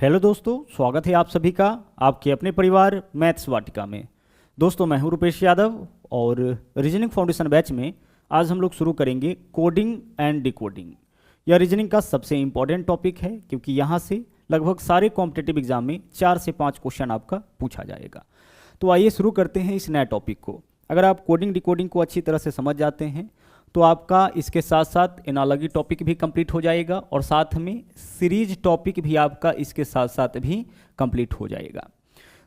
Hello दोस्तों, स्वागत है आप सभी का आपके अपने परिवार मैथ्स वाटिका में। दोस्तों, मैं हूं रुपेश यादव और रीजनिंग फाउंडेशन बैच में आज हम लोग शुरू करेंगे कोडिंग एंड डिकोडिंग। यह रीजनिंग का सबसे इंपॉर्टेंट टॉपिक है क्योंकि यहाँ से लगभग सारे कॉम्पिटिटिव एग्जाम में 4 से 5 क्वेश्चन आपका पूछा जाएगा। तो आइए शुरू करते हैं इस नए टॉपिक को। अगर आप कोडिंग डिकोडिंग को अच्छी तरह से समझ जाते हैं तो आपका इसके साथ साथ एनालॉजी टॉपिक भी कंप्लीट हो जाएगा और साथ में सीरीज टॉपिक भी आपका इसके साथ साथ भी कंप्लीट हो जाएगा।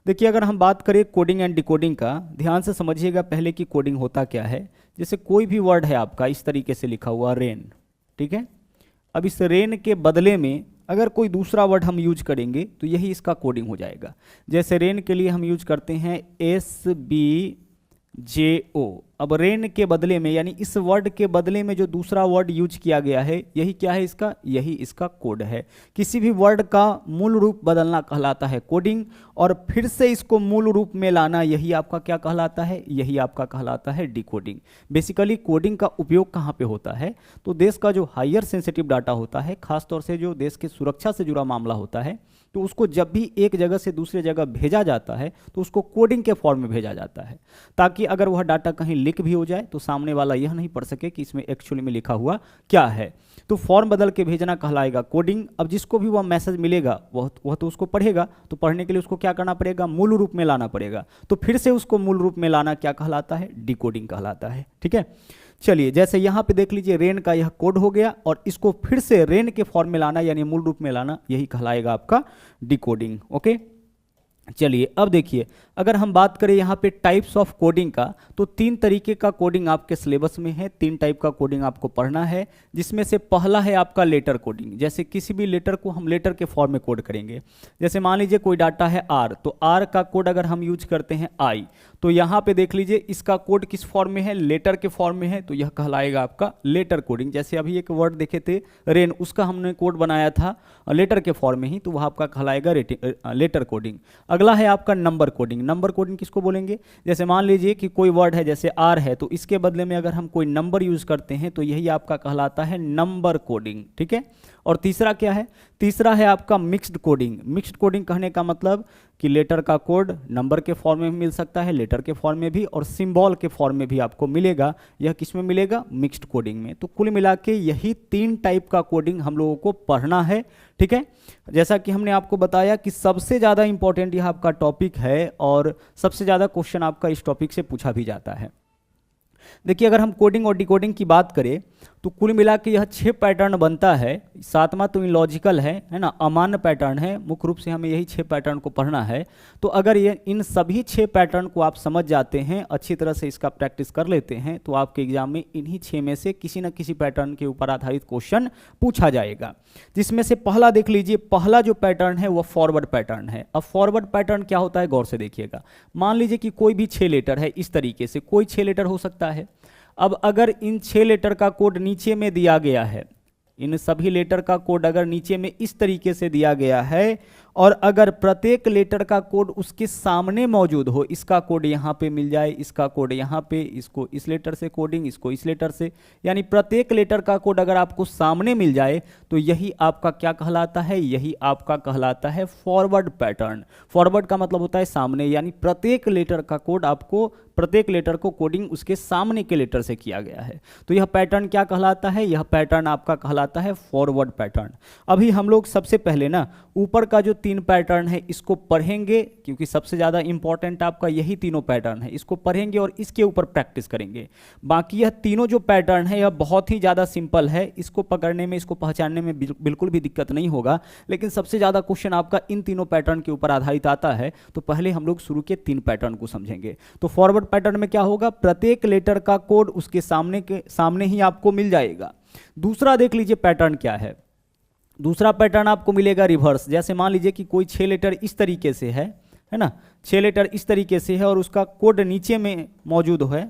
देखिए, अगर हम बात करें कोडिंग एंड डिकोडिंग का, ध्यान से समझिएगा पहले कि कोडिंग होता क्या है। जैसे कोई भी वर्ड है आपका इस तरीके से लिखा हुआ रेन, ठीक है। अब इस रेन के बदले में अगर कोई दूसरा वर्ड हम यूज करेंगे तो यही इसका कोडिंग हो जाएगा। जैसे रेन के लिए हम यूज करते हैं SBJO। अब रेन के बदले में यानी इस वर्ड के बदले में जो दूसरा वर्ड यूज किया गया है यही क्या है इसका, यही इसका कोड है। किसी भी वर्ड का मूल रूप बदलना कहलाता है कोडिंग और फिर से इसको मूल रूप में लाना यही आपका क्या कहलाता है, यही आपका कहलाता है डिकोडिंग। बेसिकली कोडिंग का उपयोग कहाँ पे होता है, तो देश का जो हायर सेंसिटिव डाटा होता है, खासतौर से जो देश की सुरक्षा से जुड़ा मामला होता है, तो उसको जब भी एक जगह से दूसरे जगह भेजा जाता है तो उसको कोडिंग के फॉर्म में भेजा जाता है, ताकि अगर वह डाटा कहीं लीक भी हो जाए तो सामने वाला यह नहीं पढ़ सके कि इसमें एक्चुअली में लिखा हुआ क्या है। तो फॉर्म बदल के भेजना कहलाएगा कोडिंग। अब जिसको भी वह मैसेज मिलेगा वह तो उसको पढ़ेगा, तो पढ़ने के लिए उसको क्या करना पड़ेगा, मूल रूप में लाना पड़ेगा। तो फिर से उसको मूल रूप में लाना क्या कहलाता है, डिकोडिंग कहलाता है। ठीक है, चलिए जैसे यहाँ पे देख लीजिए रेन का यह कोड हो गया और इसको फिर से रेन के फॉर्म में लाना यानी मूल रूप में लाना यही कहलाएगा आपका डिकोडिंग। ओके, चलिए अब देखिए, अगर हम बात करें यहाँ पे टाइप्स ऑफ कोडिंग का, तो 3 तरीके का कोडिंग आपके सिलेबस में है। 3 टाइप का कोडिंग आपको पढ़ना है, जिसमें से पहला है आपका लेटर कोडिंग। जैसे किसी भी लेटर को हम लेटर के फॉर्म में कोड करेंगे। जैसे मान लीजिए कोई डाटा है आर, तो आर का कोड अगर हम यूज करते हैं आई, तो यहाँ पे देख लीजिए इसका कोड किस फॉर्म में है, लेटर के फॉर्म में है, तो यह कहलाएगा आपका लेटर कोडिंग। जैसे अभी एक वर्ड देखे थे रेन, उसका हमने कोड बनाया था लेटर के फॉर्म में ही, तो वह आपका कहलाएगा लेटर कोडिंग। अगला है आपका नंबर कोडिंग। नंबर कोडिंग किसको बोलेंगे, जैसे मान लीजिए कि कोई वर्ड है जैसे आर है, तो इसके बदले में अगर हम कोई नंबर यूज करते हैं तो यही आपका कहलाता है नंबर कोडिंग। ठीक है, और तीसरा क्या है, तीसरा है आपका मिक्स्ड कोडिंग। मिक्स्ड कोडिंग कहने का मतलब कि लेटर का कोड नंबर के फॉर्म में मिल सकता है, लेटर के फॉर्म में भी, और सिंबल के फॉर्म में भी आपको मिलेगा। यह किस में मिलेगा, मिक्स्ड कोडिंग में। तो कुल मिला के यही 3 टाइप का कोडिंग हम लोगों को पढ़ना है। ठीक है, जैसा कि हमने आपको बताया कि सबसे ज़्यादा इंपॉर्टेंट यह आपका टॉपिक है और सबसे ज़्यादा क्वेश्चन आपका इस टॉपिक से पूछा भी जाता है। देखिए, अगर हम कोडिंग और डिकोडिंग की बात करें तो कुल मिला के यह 6 पैटर्न बनता है। 7वां तो इलॉजिकल है ना, अमान्य पैटर्न है। मुख्य रूप से हमें यही 6 पैटर्न को पढ़ना है। तो अगर ये इन सभी 6 पैटर्न को आप समझ जाते हैं, अच्छी तरह से इसका प्रैक्टिस कर लेते हैं, तो आपके एग्जाम में इन्हीं 6 में से किसी न किसी पैटर्न के ऊपर आधारित क्वेश्चन पूछा जाएगा। जिसमें से पहला देख लीजिए, पहला जो पैटर्न है वह फॉरवर्ड पैटर्न है। अब फॉरवर्ड पैटर्न क्या होता है, गौर से देखिएगा। मान लीजिए कि कोई भी 6 लेटर है, इस तरीके से कोई 6 लेटर हो सकता है। अब अगर इन 6 लेटर का कोड नीचे में दिया गया है, इन सभी लेटर का कोड अगर नीचे में इस तरीके से दिया गया है और अगर प्रत्येक लेटर का कोड उसके सामने मौजूद हो, इसका कोड यहाँ पे मिल जाए, इसका कोड यहाँ पे, इसको इस लेटर से कोडिंग, इसको इस लेटर से, यानी प्रत्येक लेटर का कोड अगर आपको सामने मिल जाए तो यही आपका क्या कहलाता है, यही आपका कहलाता है फॉरवर्ड पैटर्न। फॉरवर्ड का मतलब होता है सामने, यानी प्रत्येक लेटर का कोड आपको, प्रत्येक लेटर को कोडिंग उसके सामने के लेटर से किया गया है। तो यह पैटर्न क्या कहलाता है, यह पैटर्न आपका कहलाता है फॉरवर्ड पैटर्न। अभी हम लोग सबसे पहले ना ऊपर का जो 3 पैटर्न है इसको पढ़ेंगे, क्योंकि सबसे ज़्यादा इंपॉर्टेंट आपका यही तीनों पैटर्न है। इसको पढ़ेंगे और इसके ऊपर प्रैक्टिस करेंगे। बाकी यह तीनों जो पैटर्न है यह बहुत ही ज़्यादा सिंपल है, इसको पकड़ने में, इसको पहचानने में बिल्कुल भी दिक्कत नहीं होगा। लेकिन सबसे ज़्यादा क्वेश्चन आपका इन तीनों पैटर्न के ऊपर आधारित आता है। तो पहले हम लोग शुरू के 3 पैटर्न को समझेंगे। तो फॉरवर्ड पैटर्न में क्या होगा, प्रत्येक लेटर का कोड उसके सामने ही आपको मिल जाएगा। दूसरा देख लीजिए पैटर्न क्या है। दूसरा पैटर्न आपको मिलेगा रिवर्स। जैसे मान लीजिए कि कोई 6 लेटर इस तरीके से है ना, 6 लेटर इस तरीके से है और उसका कोड नीचे में मौजूद है।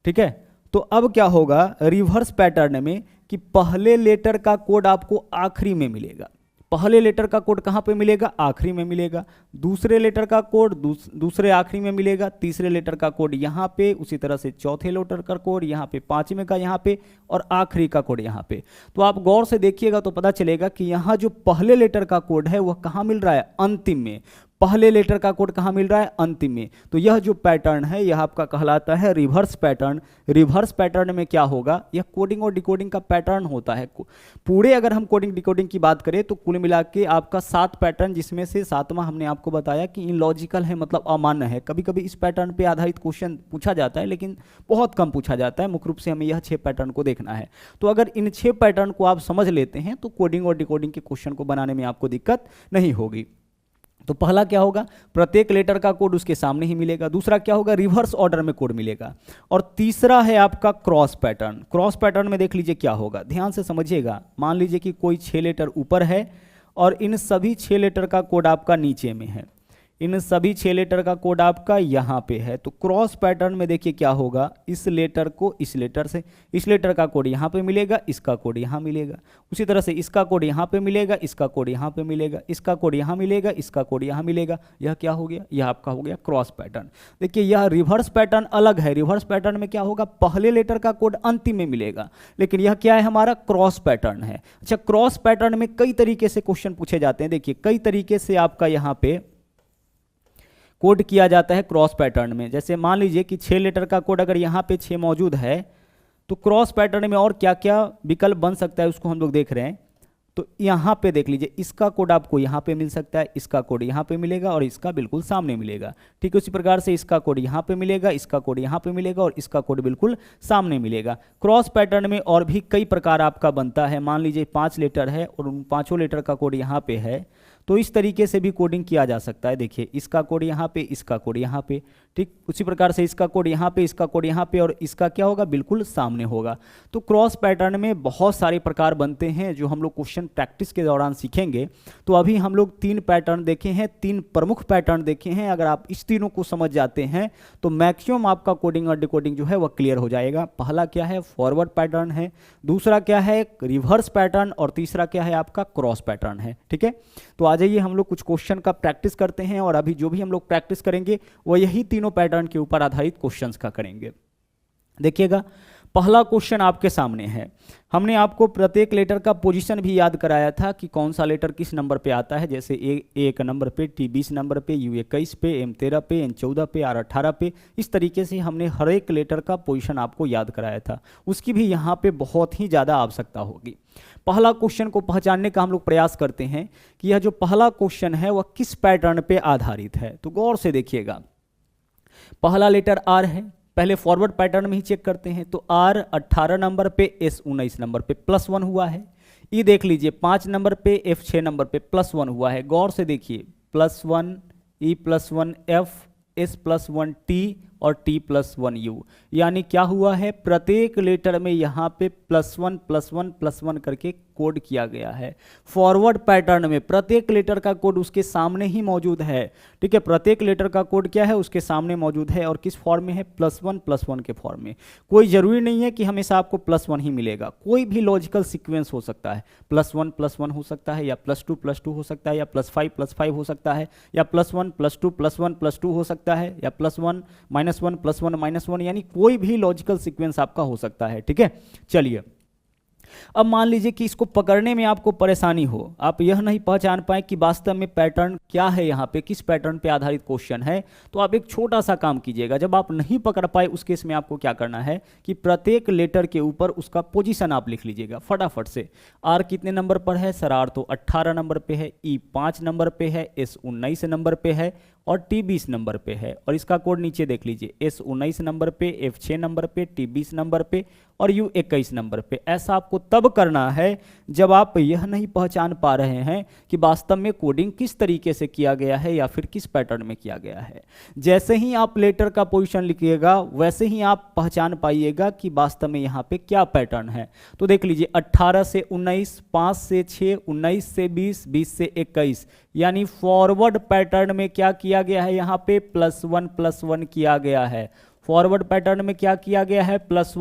ठीक है, तो अब क्या होगा रिवर्स पैटर्न में कि पहले लेटर का कोड आपको आखिरी में मिलेगा। पहले लेटर का कोड कहाँ पे मिलेगा? आखिरी में मिलेगा। दूसरे लेटर का कोड दूसरे आखिरी में मिलेगा। तीसरे लेटर का कोड यहाँ पे, उसी तरह से चौथे लेटर का कोड यहाँ पे, पांचवें का यहाँ पे, और आखिरी का कोड यहाँ पे। तो आप गौर से देखिएगा तो पता चलेगा कि यहाँ जो पहले लेटर का कोड है वह कहाँ मिल रहा है? अंतिम में। पहले लेटर का कोड कहाँ मिल रहा है? अंतिम में। तो यह जो पैटर्न है यह आपका कहलाता है रिवर्स पैटर्न। रिवर्स पैटर्न में क्या होगा? यह कोडिंग और डिकोडिंग का पैटर्न होता है। पूरे अगर हम कोडिंग डिकोडिंग की बात करें तो कुल मिला के आपका 7 पैटर्न, जिसमें से 7वां हमने आपको बताया कि इनलॉजिकल है, मतलब अमान्य है। कभी कभी इस पैटर्न पे आधारित क्वेश्चन पूछा जाता है, लेकिन बहुत कम पूछा जाता है। मुख्य रूप से हमें यह 6 पैटर्न को देखना है। तो अगर इन 6 पैटर्न को आप समझ लेते हैं तो कोडिंग और डिकोडिंग के क्वेश्चन को बनाने में आपको दिक्कत नहीं होगी। तो पहला क्या होगा? प्रत्येक लेटर का कोड उसके सामने ही मिलेगा। दूसरा क्या होगा? रिवर्स ऑर्डर में कोड मिलेगा। और तीसरा है आपका क्रॉस पैटर्न। क्रॉस पैटर्न में देख लीजिए क्या होगा, ध्यान से समझिएगा। मान लीजिए कि कोई 6 लेटर ऊपर है और इन सभी 6 लेटर का कोड आपका नीचे में है। इन सभी 6 लेटर का कोड आपका यहाँ पे है। तो क्रॉस पैटर्न में देखिए क्या होगा, इस लेटर को इस लेटर से, इस लेटर का कोड यहाँ पे मिलेगा, इसका कोड यहाँ मिलेगा। उसी तरह से इसका कोड यहाँ पे मिलेगा, इसका कोड यहाँ पे मिलेगा, इसका कोड यहाँ मिलेगा, इसका कोड यहाँ मिलेगा। यह क्या हो गया? यह आपका हो गया क्रॉस पैटर्न। देखिए यह रिवर्स पैटर्न अलग है। रिवर्स पैटर्न में क्या होगा? पहले लेटर का कोड अंतिम में मिलेगा, लेकिन यह क्या है? हमारा क्रॉस पैटर्न है। अच्छा, क्रॉस पैटर्न में कई तरीके से क्वेश्चन पूछे जाते हैं। देखिए कई तरीके से आपका यहाँ पे कोड किया जाता है क्रॉस पैटर्न में। जैसे मान लीजिए कि 6 लेटर का कोड अगर यहाँ पे 6 मौजूद है तो क्रॉस पैटर्न में और क्या क्या विकल्प बन सकता है उसको हम लोग देख रहे हैं। तो यहाँ पे देख लीजिए, इसका कोड आपको यहाँ पे मिल सकता है, इसका कोड यहाँ पे मिलेगा और इसका बिल्कुल सामने मिलेगा। ठीक है, उसी प्रकार से इसका कोड यहाँ पे मिलेगा, इसका कोड यहाँ पे मिलेगा और इसका कोड बिल्कुल सामने मिलेगा। क्रॉस पैटर्न में और भी कई प्रकार आपका बनता है। मान लीजिए 5 लेटर है और उन 5 लेटर का कोड यहाँ पे है, तो इस तरीके से भी कोडिंग किया जा सकता है। देखिए इसका कोड यहाँ पे, इसका कोड यहाँ पे, ठीक उसी प्रकार से इसका कोड यहाँ पे, इसका कोड यहाँ पे और इसका क्या होगा? बिल्कुल सामने होगा। तो क्रॉस पैटर्न में बहुत सारे प्रकार बनते हैं जो हम लोग क्वेश्चन प्रैक्टिस के दौरान सीखेंगे। तो अभी हम लोग 3 पैटर्न देखे हैं, 3 प्रमुख पैटर्न देखे हैं। अगर आप इस तीनों को समझ जाते हैं तो मैक्सिमम आपका कोडिंग और डिकोडिंग जो है वह क्लियर हो जाएगा। पहला क्या है? फॉरवर्ड पैटर्न है। दूसरा क्या है? Reverse pattern. और तीसरा क्या है? आपका क्रॉस पैटर्न है। ठीक है, तो आ जाइए हम लोग कुछ क्वेश्चन का प्रैक्टिस करते हैं। और अभी जो भी हम लोग प्रैक्टिस करेंगे वो यही तीनों पैटर्न के ऊपर आधारित क्वेश्चंस का करेंगे। देखिएगा पहला क्वेश्चन आपके सामने है। हमने आपको प्रत्येक लेटर का पोजीशन भी याद कराया था कि कौन सा लेटर किस नंबर पे आता है। जैसे ए 1 नंबर पे, टी 20 नंबर पे, यू 21 पे, एम 13 पे, एन 14 पे, आर 18 पे। इस तरीके से हमने हर एक लेटर का पोजीशन आपको याद कराया था। उसकी भी यहाँ पे बहुत ही ज़्यादा आवश्यकता होगी। पहला क्वेश्चन को पहचानने का हम लोग प्रयास करते हैं कि यह जो पहला क्वेश्चन है वह किस पैटर्न पे आधारित है। तो गौर से देखिएगा, पहला लेटर आर है। पहले फॉरवर्ड पैटर्न में ही चेक करते हैं। तो आर 18 नंबर पे, एस 19 नंबर पे +1 हुआ है। ई देख लीजिए 5 नंबर पे, एफ 6 नंबर पे +1 हुआ है। गौर से देखिए +1 ई +1 एफ, एस +1 टी और टी +1 यू। यानी क्या हुआ है? प्रत्येक लेटर में यहाँ पे +1 +1 +1 करके कोड किया गया है। फॉरवर्ड पैटर्न में प्रत्येक लेटर का कोड उसके सामने ही मौजूद है। ठीक है, प्रत्येक लेटर का कोड क्या है? उसके सामने मौजूद है। और किस फॉर्म में है? +1 +1 के फॉर्म में। कोई जरूरी नहीं है कि हमेशा आपको +1 ही मिलेगा। कोई भी लॉजिकल सीक्वेंस हो सकता है। +1 +1 हो सकता है, या +2 +2 हो सकता है, या +5 +5 हो सकता है, या +1 +2 +1 +2 हो सकता है, या +1 -1 +1 -1, यानी कोई भी लॉजिकल सीक्वेंस आपका हो सकता है। ठीक है, चलिए अब मान लीजिए कि इसको पकड़ने में आपको परेशानी हो, आप यह नहीं पहचान पाए कि वास्तव में पैटर्न क्या है, यहाँ पे किस पैटर्न पे आधारित क्वेश्चन है। तो आप एक छोटा सा काम कीजिएगा। जब आप नहीं पकड़ पाए उस केस में आपको क्या करना है कि प्रत्येक लेटर के ऊपर उसका पोजीशन आप लिख लीजिएगा फटाफट से। आर कितने नंबर पर है? सर आर तो 18 नंबर पे है, ई 5 नंबर पे है, एस 19 नंबर पे है और टी 20 नंबर पे है। और इसका कोड नीचे देख लीजिए, एस 19 नंबर पे, एफ 6 नंबर पे, टी 20 नंबर पे और यू 21 नंबर पे। ऐसा आपको तब करना है जब आप यह नहीं पहचान पा रहे हैं कि वास्तव में कोडिंग किस तरीके से किया गया है या फिर किस पैटर्न में किया गया है। जैसे ही आप लेटर का पोजीशन लिखिएगा वैसे ही आप पहचान पाइएगा कि वास्तव में यहाँ पे क्या पैटर्न है। तो देख लीजिए 18 से 19, 5 से 6, 19 से 20, 20 से 21, यानी फॉरवर्ड पैटर्न में क्या किया गया है? यहाँ पे +1 +1 किया गया है। फॉरवर्ड पैटर्न में क्या किया गया है, प्लस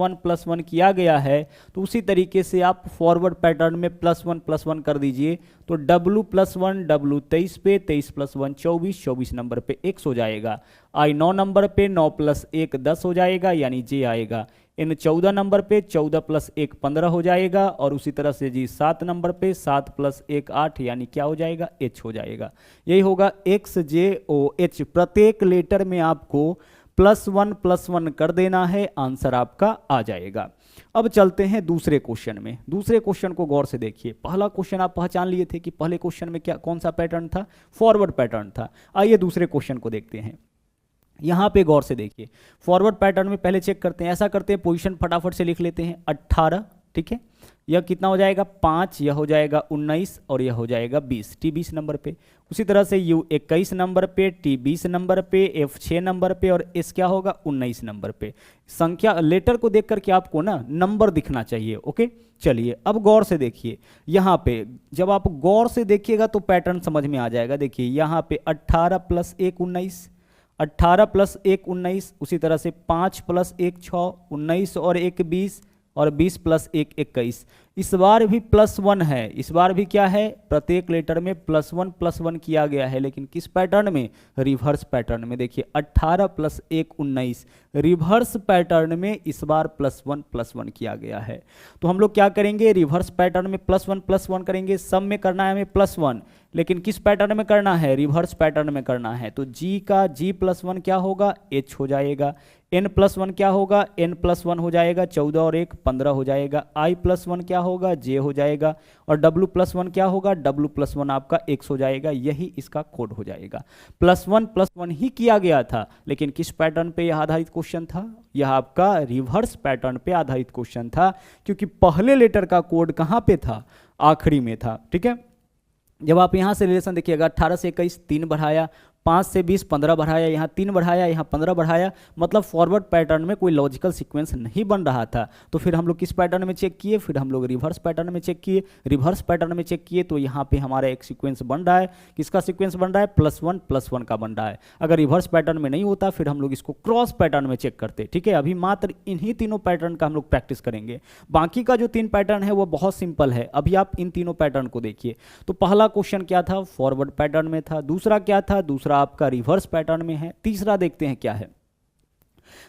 वन किया गया है, तो उसी तरीके से आप फॉरवर्ड पैटर्न में प्लस वन कर दीजिए, तो W + 1 W 23 पे, 23 + 1 24, 24 नंबर पे x हो जाएगा। I 9 नंबर पे 9 + 1 10 हो जाएगा, यानी J आएगा। इन 14 नंबर पे 14 + 1 15 हो जाएगा, और उसी तरह से जी 7 नंबर पे 7 + 1 8, यानी क्या हो जाएगा, H हो जाएगा। यही होगा XJOH। प्रत्येक लेटर में आपको +1 + 1 कर देना है, आंसर आपका आ जाएगा। अब चलते हैं दूसरे क्वेश्चन में। दूसरे क्वेश्चन को गौर से देखिए। पहला क्वेश्चन आप पहचान लिए थे कि पहले क्वेश्चन में क्या कौन सा पैटर्न था, फॉरवर्ड पैटर्न था। आइए दूसरे क्वेश्चन को देखते हैं। यहाँ पे गौर से देखिए, फॉरवर्ड पैटर्न में पहले चेक करते हैं, ऐसा करते हैं पोजीशन फटाफट से लिख लेते हैं। 18, ठीक है, यह कितना हो जाएगा 5, यह हो जाएगा 19, और यह हो जाएगा 20, T 20 नंबर पे। उसी तरह से U 21 नंबर पे, T 20 नंबर पे, F 6 नंबर पे, और S क्या होगा 19 नंबर पे। संख्या लेटर को देख करके आपको ना नंबर दिखना चाहिए। ओके, चलिए अब गौर से देखिए। यहाँ पे जब आप गौर से देखिएगा तो पैटर्न समझ में आ जाएगा। देखिए यहाँ पे 18 + 1 19, 18 + 1 19, उसी तरह से 5 + 1 6, 19 और 1 20, और 20 + 1 21। इस बार भी +1 है, इस बार भी क्या है, प्रत्येक लेटर में +1 किया गया है, लेकिन किस पैटर्न में, रिवर्स पैटर्न में। देखिए 18 + 1 19, रिवर्स पैटर्न में इस बार +1 किया गया है। तो हम लोग क्या करेंगे, रिवर्स पैटर्न में +1 करेंगे। सब में करना है हमें +1, लेकिन किस पैटर्न में करना है, रिवर्स पैटर्न में करना है। तो G का G + 1 क्या होगा, H हो जाएगा। N + 1 क्या होगा, N + 1 हो जाएगा, 14 और 1 15 हो जाएगा। I + 1 क्या होगा, J हो जाएगा, और W + 1 क्या होगा, W + 1 आपका X हो जाएगा। यही इसका कोड हो जाएगा। +1 ही किया गया था, लेकिन किस पैटर्न पे यह आधारित क्वेश्चन था, यह आपका रिवर्स पैटर्न पे आधारित क्वेश्चन था, क्योंकि पहले लेटर का कोड कहाँ पे था, आखिरी में था। ठीक है, जब आप यहाँ से रिलेशन देखिएगा, 18 से 21 3 बढ़ाया, 5 से 20 15 बढ़ाया, यहाँ 3 बढ़ाया, यहाँ 15 बढ़ाया, मतलब फॉरवर्ड पैटर्न में कोई लॉजिकल सीक्वेंस नहीं बन रहा था। तो फिर हम लोग किस पैटर्न में चेक किए, फिर हम लोग रिवर्स पैटर्न में चेक किए। रिवर्स पैटर्न में चेक किए तो यहाँ पे हमारा एक सीक्वेंस बन रहा है। किसका सीक्वेंस बन रहा है, +1 का बन रहा है। अगर रिवर्स पैटर्न में नहीं होता फिर हम लोग इसको क्रॉस पैटर्न में चेक करते। ठीक है, अभी मात्र इन्हीं तीनों पैटर्न का हम लोग प्रैक्टिस करेंगे। बाकी का जो 3 पैटर्न है वो बहुत सिंपल है। अभी आप इन तीनों पैटर्न को देखिए। तो पहला क्वेश्चन क्या था, फॉरवर्ड पैटर्न में था। दूसरा क्या था, दूसरा आपका रिवर्स पैटर्न में है। तीसरा देखते हैं क्या है।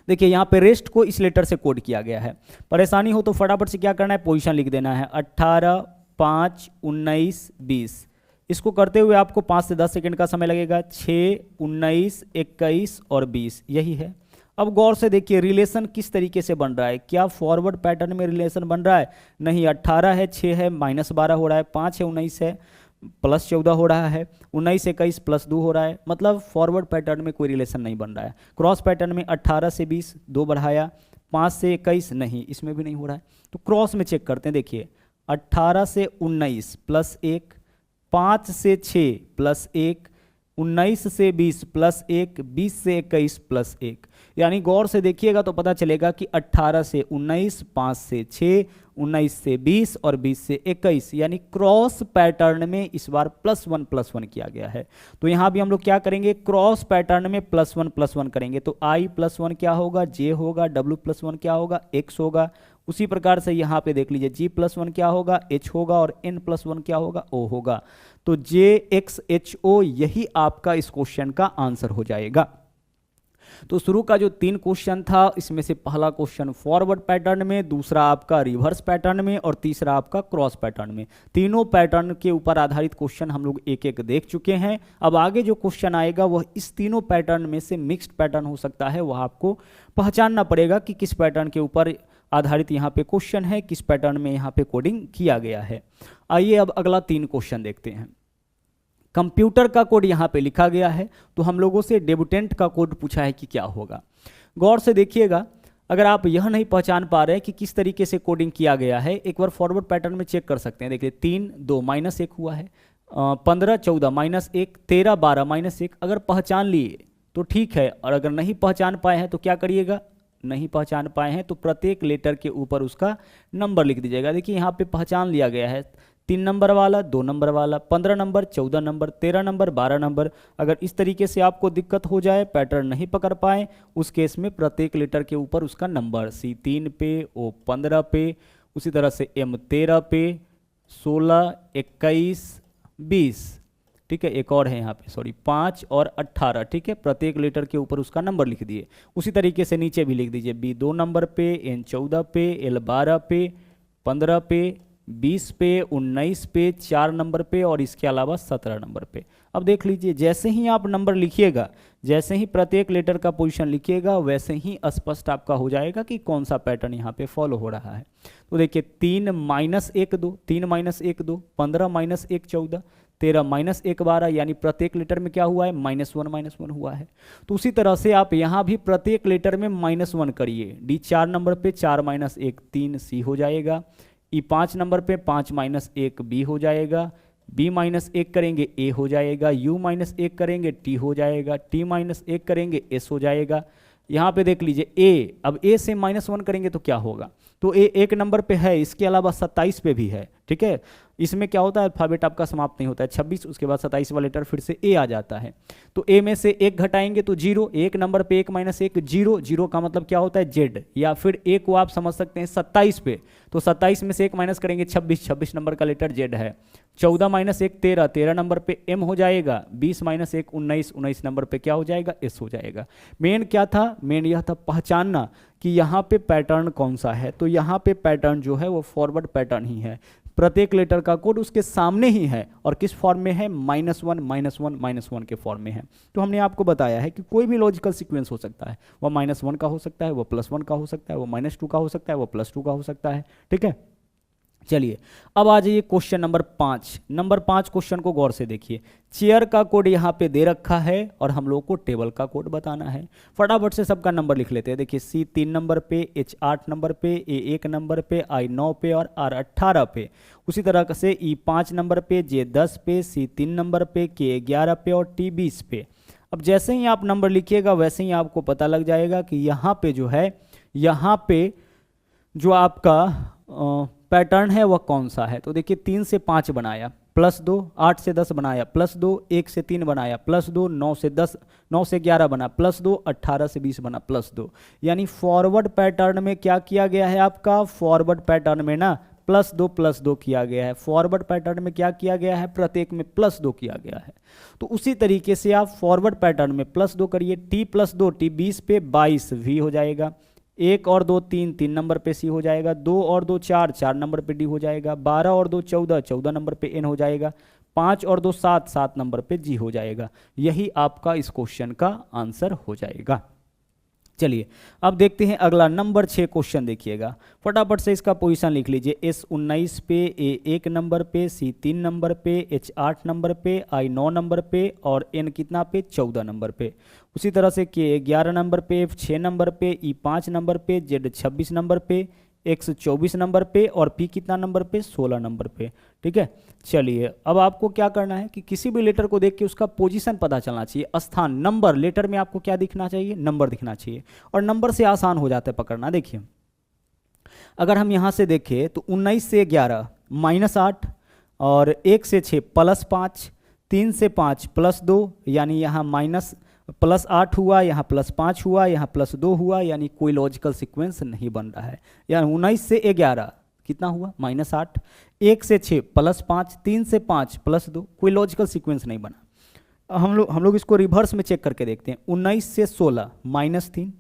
देखिए यहाँ पे रेस्ट को इस लेटर से कोड किया गया है। परेशानी हो तो फटाफट से क्या करना है, पोजीशन लिख देना है। 18 5 19 20। इसको करते हुए आपको 5 से 10 सेकंड का समय लगेगा। 6 19 21 और 20, यही है। अब गौर से देखिए रिलेशन किस तरीके से बन रहा है। क्या फॉरवर्ड पैटर्न में रिलेशन बन रहा है, नहीं। 18 है, 6 है, -12 हो रहा है, 5 है, 19 है, +14 हो रहा है, 19 21 +2 हो रहा है। मतलब फॉरवर्ड पैटर्न में कोई रिलेशन नहीं बन रहा है। क्रॉस पैटर्न में 18 से 20 2 बढ़ाया, 5 से 21 नहीं, इसमें भी नहीं हो रहा है। तो क्रॉस में चेक करते हैं। देखिए 18 से 19 +1, 5 से 6 +1, 19 से 20 +1, 20 से 21 +1। यानी गौर से देखिएगा तो पता चलेगा कि 18 से 19, 5 से 6, 19 से 20 और 20 से 21, यानी क्रॉस पैटर्न में इस बार +1 किया गया है। तो यहाँ भी हम लोग क्या करेंगे, क्रॉस पैटर्न में +1 करेंगे। तो I + 1 क्या होगा, J होगा, W + 1 क्या होगा, X होगा। उसी प्रकार से यहाँ पे देख लीजिए G + 1 क्या होगा, H होगा, और N + 1 क्या होगा, O होगा। तो JXHO यही आपका इस क्वेश्चन का आंसर हो जाएगा। तो शुरू का जो 3 क्वेश्चन था इसमें से पहला क्वेश्चन फॉरवर्ड पैटर्न में, दूसरा आपका रिवर्स पैटर्न में, और तीसरा आपका क्रॉस पैटर्न में। तीनों पैटर्न के ऊपर आधारित क्वेश्चन हम लोग एक एक देख चुके हैं। अब आगे जो क्वेश्चन आएगा वह इस तीनों पैटर्न में से मिक्स्ड पैटर्न हो सकता है। वह आपको पहचानना पड़ेगा कि किस पैटर्न के ऊपर आधारित यहाँ पे क्वेश्चन है, किस पैटर्न में यहाँ पे कोडिंग किया गया है। आइए अब अगला 3 क्वेश्चन देखते हैं। कंप्यूटर का कोड यहाँ पे लिखा गया है, तो हम लोगों से डेब्यूटेंट का कोड पूछा है कि क्या होगा। गौर से देखिएगा, अगर आप यह नहीं पहचान पा रहे हैं कि किस तरीके से कोडिंग किया गया है, एक बार फॉरवर्ड पैटर्न में चेक कर सकते हैं। देखिए 3 2 -1 हुआ है, 15 14 -1, 13 12 -1। अगर पहचान लिए तो ठीक है, और अगर नहीं पहचान पाए हैं तो क्या करिएगा, नहीं पहचान पाए हैं तो प्रत्येक लेटर के ऊपर उसका नंबर लिख दीजिएगा। देखिए यहाँ पे पहचान लिया गया है 3 नंबर वाला, 2 नंबर वाला, 15 नंबर, 14 नंबर, 13 नंबर, 12 नंबर। अगर इस तरीके से आपको दिक्कत हो जाए, पैटर्न नहीं पकड़ पाए, उस केस में प्रत्येक लेटर के ऊपर उसका नंबर C3 पे, O15 पे, उसी तरह से M13 पे, 16, 21, 20, ठीक है, एक और है यहाँ पे, सॉरी 5 और 18, ठीक है, प्रत्येक लेटर के ऊपर उसका नंबर लिख दिए। उसी तरीके से नीचे भी लिख दीजिए, B2 नंबर पे, N14 पे, L12 पे, 15 पे, 20 पे, 19 पे, 4 नंबर पे और इसके अलावा 17 नंबर पे। अब देख लीजिए, जैसे ही आप नंबर लिखिएगा, जैसे ही प्रत्येक लेटर का पोजीशन लिखिएगा, वैसे ही स्पष्ट आपका हो जाएगा कि कौन सा पैटर्न यहाँ पे फॉलो हो रहा है। तो देखिए 3 - 1 2, 3 - 1 2, 15 - 1 14, 13 - 1 12, यानी प्रत्येक लेटर में क्या हुआ है, -1 हुआ है। तो उसी तरह से आप यहाँ भी प्रत्येक लेटर में -1 करिए। D4 नंबर पे 4 - 1 3 C हो जाएगा। E5 नंबर पे 5 - 1 B हो जाएगा। B - 1 करेंगे A हो जाएगा। U - 1 करेंगे T हो जाएगा। T - 1 करेंगे S हो जाएगा। यहाँ पे देख लीजिए A, अब A से -1 करेंगे तो क्या होगा, तो A 1 नंबर पे है, इसके अलावा 27 पे भी है, ठीक है। इसमें क्या होता है, अल्फाबेट आपका समाप्त नहीं होता है, 26 उसके बाद 27 वाला लेटर फिर से A आ जाता है। तो A में से 1 घटाएंगे तो 0, 1 नंबर पे 1 - 1 0, 0 का मतलब क्या होता है Z, या फिर A को आप समझ सकते हैं 27 पे, तो 27 में से 1 माइनस करेंगे 26, 26 नंबर का लेटर Z है। 14 - 1 13, 13 नंबर पे M हो जाएगा। 20 - 1 19, 19 नंबर पे क्या हो जाएगा, S हो जाएगा। मेन क्या था, मेन यह था पहचानना कि यहाँ पे पैटर्न कौन सा है। तो यहाँ पे पैटर्न जो है वो फॉरवर्ड पैटर्न ही है, प्रत्येक लेटर का कोड उसके सामने ही है और किस फॉर्म में है, -1 -1 -1 के फॉर्म में है। तो हमने आपको बताया है कि कोई भी लॉजिकल सीक्वेंस हो सकता है, वो -1 का हो सकता है, वो +1 का हो सकता है, वो -2 का हो सकता है, वो +2 का हो सकता है, ठीक है। चलिए अब आ जाइए क्वेश्चन नंबर 5। नंबर 5 क्वेश्चन को गौर से देखिए। चेयर का कोड यहाँ पे दे रखा है और हम लोग को टेबल का कोड बताना है। फटाफट से सबका नंबर लिख लेते हैं। देखिए C 3 नंबर पे, H 8 नंबर पे, A 1 नंबर पे, I 9 पे और R 18 पे। उसी तरह से E 5 नंबर पे, J 10 पे, C 3 नंबर पे, K 11 पे और T 20 पे। अब जैसे ही आप नंबर लिखिएगा वैसे ही आपको पता लग जाएगा कि यहाँ पे जो है, यहाँ पे जो आपका पैटर्न है वह कौन सा है। तो देखिए 3 से 5 बनाया, +2, 8 से 10 बनाया, +2, 1 से 3 बनाया, +2, 9 से 10, 9 से 11 बना, +2, 18 से 20 बना, +2। यानी फॉरवर्ड पैटर्न में क्या किया गया है, आपका फॉरवर्ड पैटर्न में ना +2 किया गया है। फॉरवर्ड पैटर्न में क्या किया गया है, प्रत्येक में +2 किया गया है। तो उसी तरीके से आप फॉरवर्ड पैटर्न में +2 करिए। T +2, T 20 पे 22 V हो जाएगा। 1 और 2 3, 3 नंबर पे C हो जाएगा। 2 और 2 4, 4 नंबर पे D हो जाएगा। 12 और 2 14, 14 नंबर पे N हो जाएगा। 5 और 2 7, 7 नंबर पे G हो जाएगा। यही आपका इस क्वेश्चन का आंसर हो जाएगा। चलिए अब देखते हैं अगला नंबर 6 क्वेश्चन। देखिएगा फटाफट से इसका पोजीशन लिख लीजिए। S 19 पे, A 1 नंबर पे, C 3 नंबर पे, H 8 नंबर पे, I 9 नंबर पे और N कितना पे, 14 नंबर पे। उसी तरह से K 11 नंबर पे, F 6 नंबर पे, E 5 नंबर पे, Z 26 नंबर पे, X 24 नंबर पे और P कितना नंबर पे, 16 नंबर पे, ठीक है। चलिए अब आपको क्या करना है कि किसी भी लेटर को देख के उसका पोजीशन पता चलना चाहिए, स्थान, नंबर। लेटर में आपको क्या दिखना चाहिए, नंबर दिखना चाहिए और नंबर से आसान हो जाता है पकड़ना। देखिए अगर हम यहाँ से देखें तो 19 से 11 -8 और 1 से 6 +5, 3 से 5 +2, यानी यहाँ +8 हुआ, यहाँ +5 हुआ, यहाँ +2 हुआ, यानी कोई लॉजिकल सीक्वेंस नहीं बन रहा है। यानी 19 से 11 कितना हुआ, -8, 1 से 6 +5, 3 से 5 +2, कोई लॉजिकल सीक्वेंस नहीं बना। हम लोग इसको रिवर्स में चेक करके देखते हैं। 19 से 16 -3,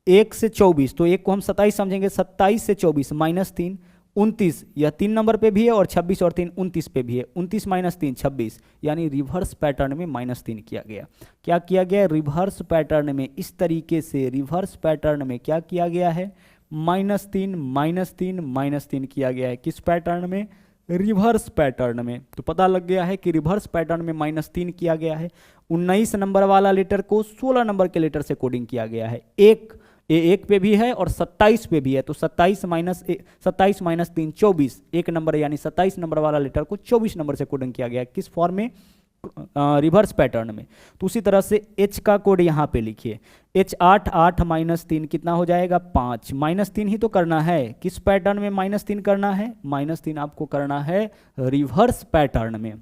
1 से 24, तो 1 को हम 27 समझेंगे, 27 से 24 -3, 29, यह 3 नंबर पे भी है और 26 और 3 29 पे भी है। 29 - 3 26, यानी रिवर्स पैटर्न में -3 किया गया। क्या किया गया, रिवर्स पैटर्न में इस तरीके से रिवर्स पैटर्न में क्या किया गया है, -3 -3 -3 किया गया है। किस पैटर्न में, रिवर्स पैटर्न में। तो पता लग गया है कि रिवर्स पैटर्न में -3 किया गया है। 19 नंबर वाला लेटर को 16 नंबर के लेटर से कोडिंग किया गया है। A1 पे भी है और 27 पे भी है। तो 27 - 3 24, 1 नंबर यानी 27 नंबर वाला लेटर को 24 नंबर से कोडिंग किया गया है। किस फॉर्म में, रिवर्स पैटर्न में। तो उसी तरह से H का कोड यहाँ पे लिखिए, H8 8 -3 कितना हो जाएगा 5, -3 ही तो करना है। किस पैटर्न में -3 करना है? -3 आपको करना है रिवर्स पैटर्न में।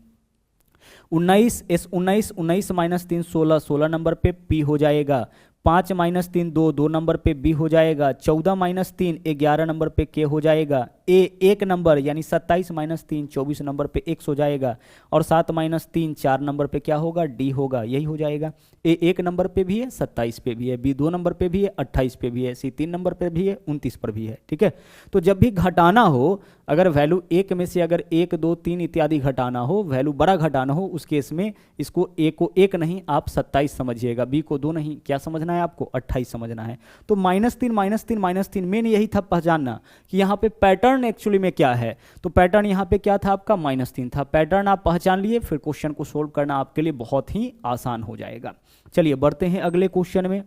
19 S19 19 -3 16 16 नंबर पे P हो जाएगा। 5 -3 2 2 नंबर पे B हो जाएगा। 14 -3 11 नंबर पे K हो जाएगा। A 1 नंबर यानी 27 -3 24 नंबर पे X हो जाएगा। और 7 -3 4 नंबर पे क्या होगा? D होगा, यही हो जाएगा। A 1 नंबर पे भी है, 27 पे भी है। B 2 नंबर पे भी है, 28 पे भी है। C 3 नंबर पे भी है, 29 पर भी है। ठीक है, तो जब भी घटाना हो, अगर वैल्यू 1 में से अगर 1 2 3 इत्यादि घटाना हो, वैल्यू बड़ा घटाना हो, उस केस में इसको A को 1 नहीं आप 27 समझिएगा, B को 2 नहीं, क्या समझना है आपको? 28 समझना है। तो -3 -3 मेन यही था पहचानना कि यहाँ पे पैटर्न एक्चुअली में क्या है। तो पैटर्न यहाँ पे क्या था आपका? -3 था। पैटर्न आप पहचान लिए, फिर क्वेश्चन को सोल्व करना आपके लिए बहुत ही आसान हो जाएगा। चलिए बढ़ते हैं अगले क्वेश्चन में।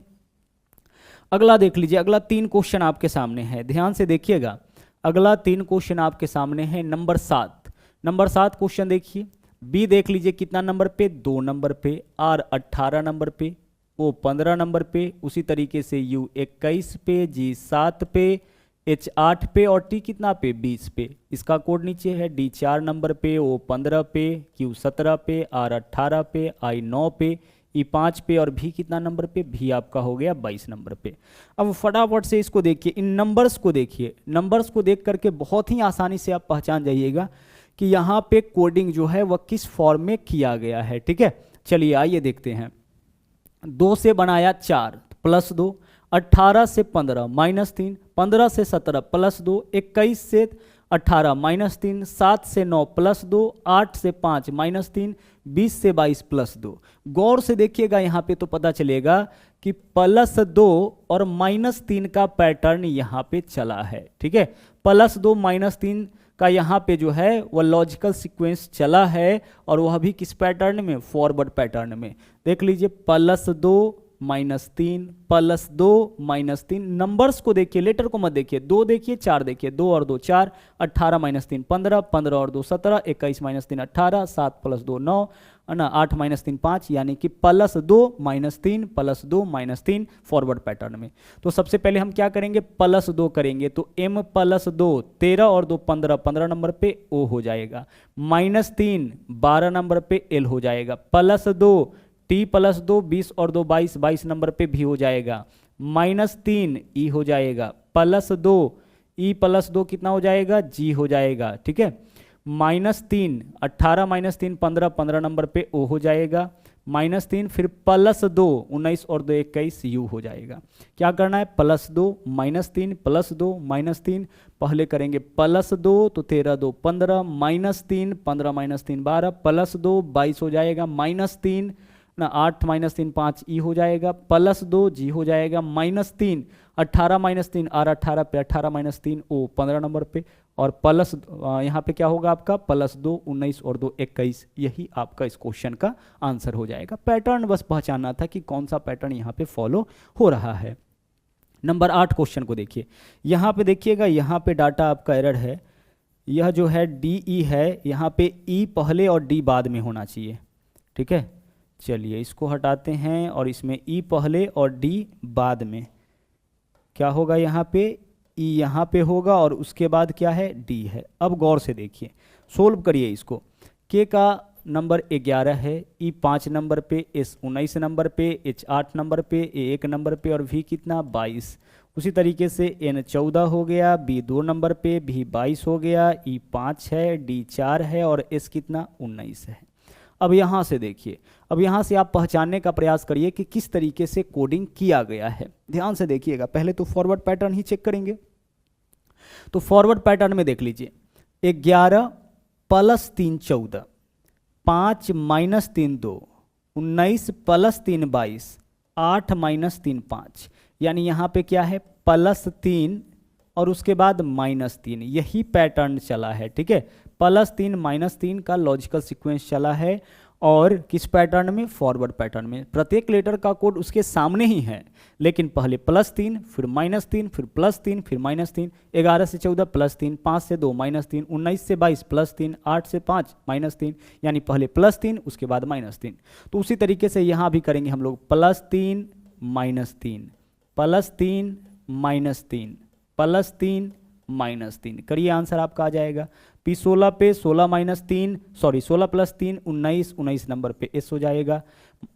अगला देख लीजिए, अगला 3 क्वेश्चन आपके सामने है, ध्यान से देखिएगा। अगला 3 क्वेश्चन आपके सामने है। नंबर 7 क्वेश्चन देखिए। बी देख लीजिए कितना नंबर पे? 2 नंबर पे। आर 18 नंबर पे। ओ 15 नंबर पे। उसी तरीके से यू 21 पे, जी 7 पे, H 8 पे और T कितना पे? 20 पे। इसका कोड नीचे है। D 4 नंबर पे, O 15 पे, Q 17 पे, R 18 पे, I 9 पे, E 5 पे और V कितना नंबर पे? V आपका हो गया 22 नंबर पे। अब फटाफट से इसको देखिए, इन नंबर्स को देखिए। नंबर्स को देख करके बहुत ही आसानी से आप पहचान जाइएगा कि यहाँ पे कोडिंग जो है वह किस फॉर्म में किया गया है। ठीक है, चलिए आइए देखते हैं। 2 से बनाया 4 +2, 18 से 15 -3, 15 से 17 +2, 21 से 18 -3, 7 से 9 +2, 8 से 5 -3, 20 से 22 +2। गौर से देखिएगा यहाँ पे तो पता चलेगा कि +2 और -3 का पैटर्न यहाँ पे चला है। ठीक है, +2 -3 का यहाँ पे जो है वह लॉजिकल सीक्वेंस चला है और वह भी किस पैटर्न में? फॉरवर्ड पैटर्न में। देख लीजिए +2 -3 +2 -3। नंबर्स को देखिए, लेटर को मत देखिए। 2 देखिए, 4 देखिए, 2 और 2 4, 18 -3 15, 15 और 2 17, 21 -3 18, 7 + 2 9 ना, 8 -3 5, यानी कि +2 -3 +2 -3 फॉरवर्ड पैटर्न में। तो सबसे पहले हम क्या करेंगे? +2 करेंगे तो M +2 13 और 2 15, 15 नंबर पे O हो जाएगा। -3 12 नंबर पे L हो जाएगा। +2 T +2 20 और 2 22, 22 नंबर पे भी हो जाएगा। -3 E हो जाएगा। +2 E +2 कितना हो जाएगा? G हो जाएगा। ठीक है, -3 18 -3 15, 15 नंबर पे O हो जाएगा। -3 फिर +2 19 और 2 21 U हो जाएगा। क्या करना है? +2 -3 +2 -3। पहले करेंगे +2 तो 13 2 15, -3 15 -3 12, +2 22 हो जाएगा। -3 ना, 8 -3 5 E हो जाएगा। +2 G हो जाएगा। -3 18 -3 R 18 पे, 18 -3 O 15 नंबर पे और प्लस यहाँ पे क्या होगा आपका? +2 19 और 2 21। यही आपका इस क्वेश्चन का आंसर हो जाएगा। पैटर्न बस पहचानना था कि कौन सा पैटर्न यहाँ पे फॉलो हो रहा है। नंबर 8 क्वेश्चन को देखिए। यहाँ पे देखिएगा, यहाँ पे डाटा आपका एरर है। यह जो है DE है, यहाँ पे E पहले और D बाद में होना चाहिए। ठीक है, चलिए इसको हटाते हैं और इसमें E पहले और D बाद में। क्या होगा यहाँ पे? E यहाँ पे होगा और उसके बाद क्या है? D है। अब गौर से देखिए, सोल्व करिए इसको। K का नंबर 11 है, E 5 नंबर पे, S 19 नंबर पे, H 8 नंबर पे, A 1 नंबर पे और V कितना? 22। उसी तरीके से N 14 हो गया, B 2 नंबर पे, V 22 हो गया, E 5 है, D 4 है और S कितना? 19 है। अब यहाँ से देखिए, अब यहाँ से आप पहचानने का प्रयास करिए कि किस तरीके से कोडिंग किया गया है। ध्यान से देखिएगा, पहले तो फॉरवर्ड पैटर्न ही चेक करेंगे। तो फॉरवर्ड पैटर्न में देख लीजिए, 11 + 3 14, 5 - 3 2, 19 + 3 22, 8 - 3 5। यानी यहाँ पे क्या है? +3 और उसके बाद -3। यही पैटर्न चला है। ठीक है, +3 -3 का लॉजिकल सीक्वेंस चला है और किस पैटर्न में, फॉरवर्ड पैटर्न में। प्रत्येक लेटर का कोड उसके सामने ही है, लेकिन पहले +3 फिर -3 फिर +3 फिर -3, 11 से 14 +3, 5 से 2 -3, 19 से 22 +3, 8 से 5 -3, यानी पहले +3 उसके बाद -3। तो उसी तरीके से यहाँ भी करेंगे हम लोग +3 -3 +3 -3 +3 -3, करिए आंसर आपका आ जाएगा। P16 पे 16 -3 सॉरी 16 + 3 19, 19 नंबर पे S हो जाएगा।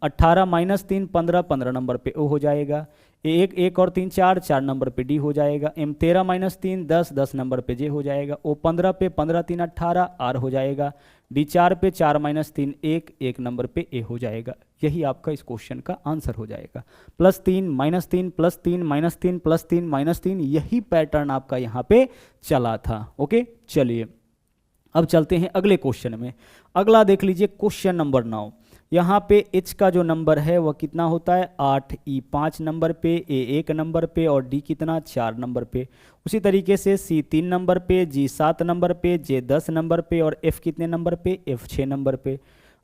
18 -3 15, 15 नंबर पे O हो जाएगा। 1 1 और 3 4, 4 नंबर पे D हो जाएगा। M13 -3 10, 10 नंबर पे J हो जाएगा। O15 पे 15 3 18 R हो जाएगा। D4 पे 4 -3 1, 1 नंबर पे A हो जाएगा। यही आपका इस क्वेश्चन का आंसर हो जाएगा। +3 -3 +3 -3 +3 -3, यही पैटर्न आपका यहाँ पे चला था। ओके, चलिए अब चलते हैं अगले क्वेश्चन में। अगला देख लीजिए क्वेश्चन नंबर 9। यहाँ पे H का जो नंबर है वह कितना होता है 8, E 5 नंबर पे, A 1 नंबर पे और D कितना 4 नंबर पे। उसी तरीके से C 3 नंबर पे, G 7 नंबर पे, J 10 नंबर पे और F कितने नंबर पे, F 6 नंबर पे।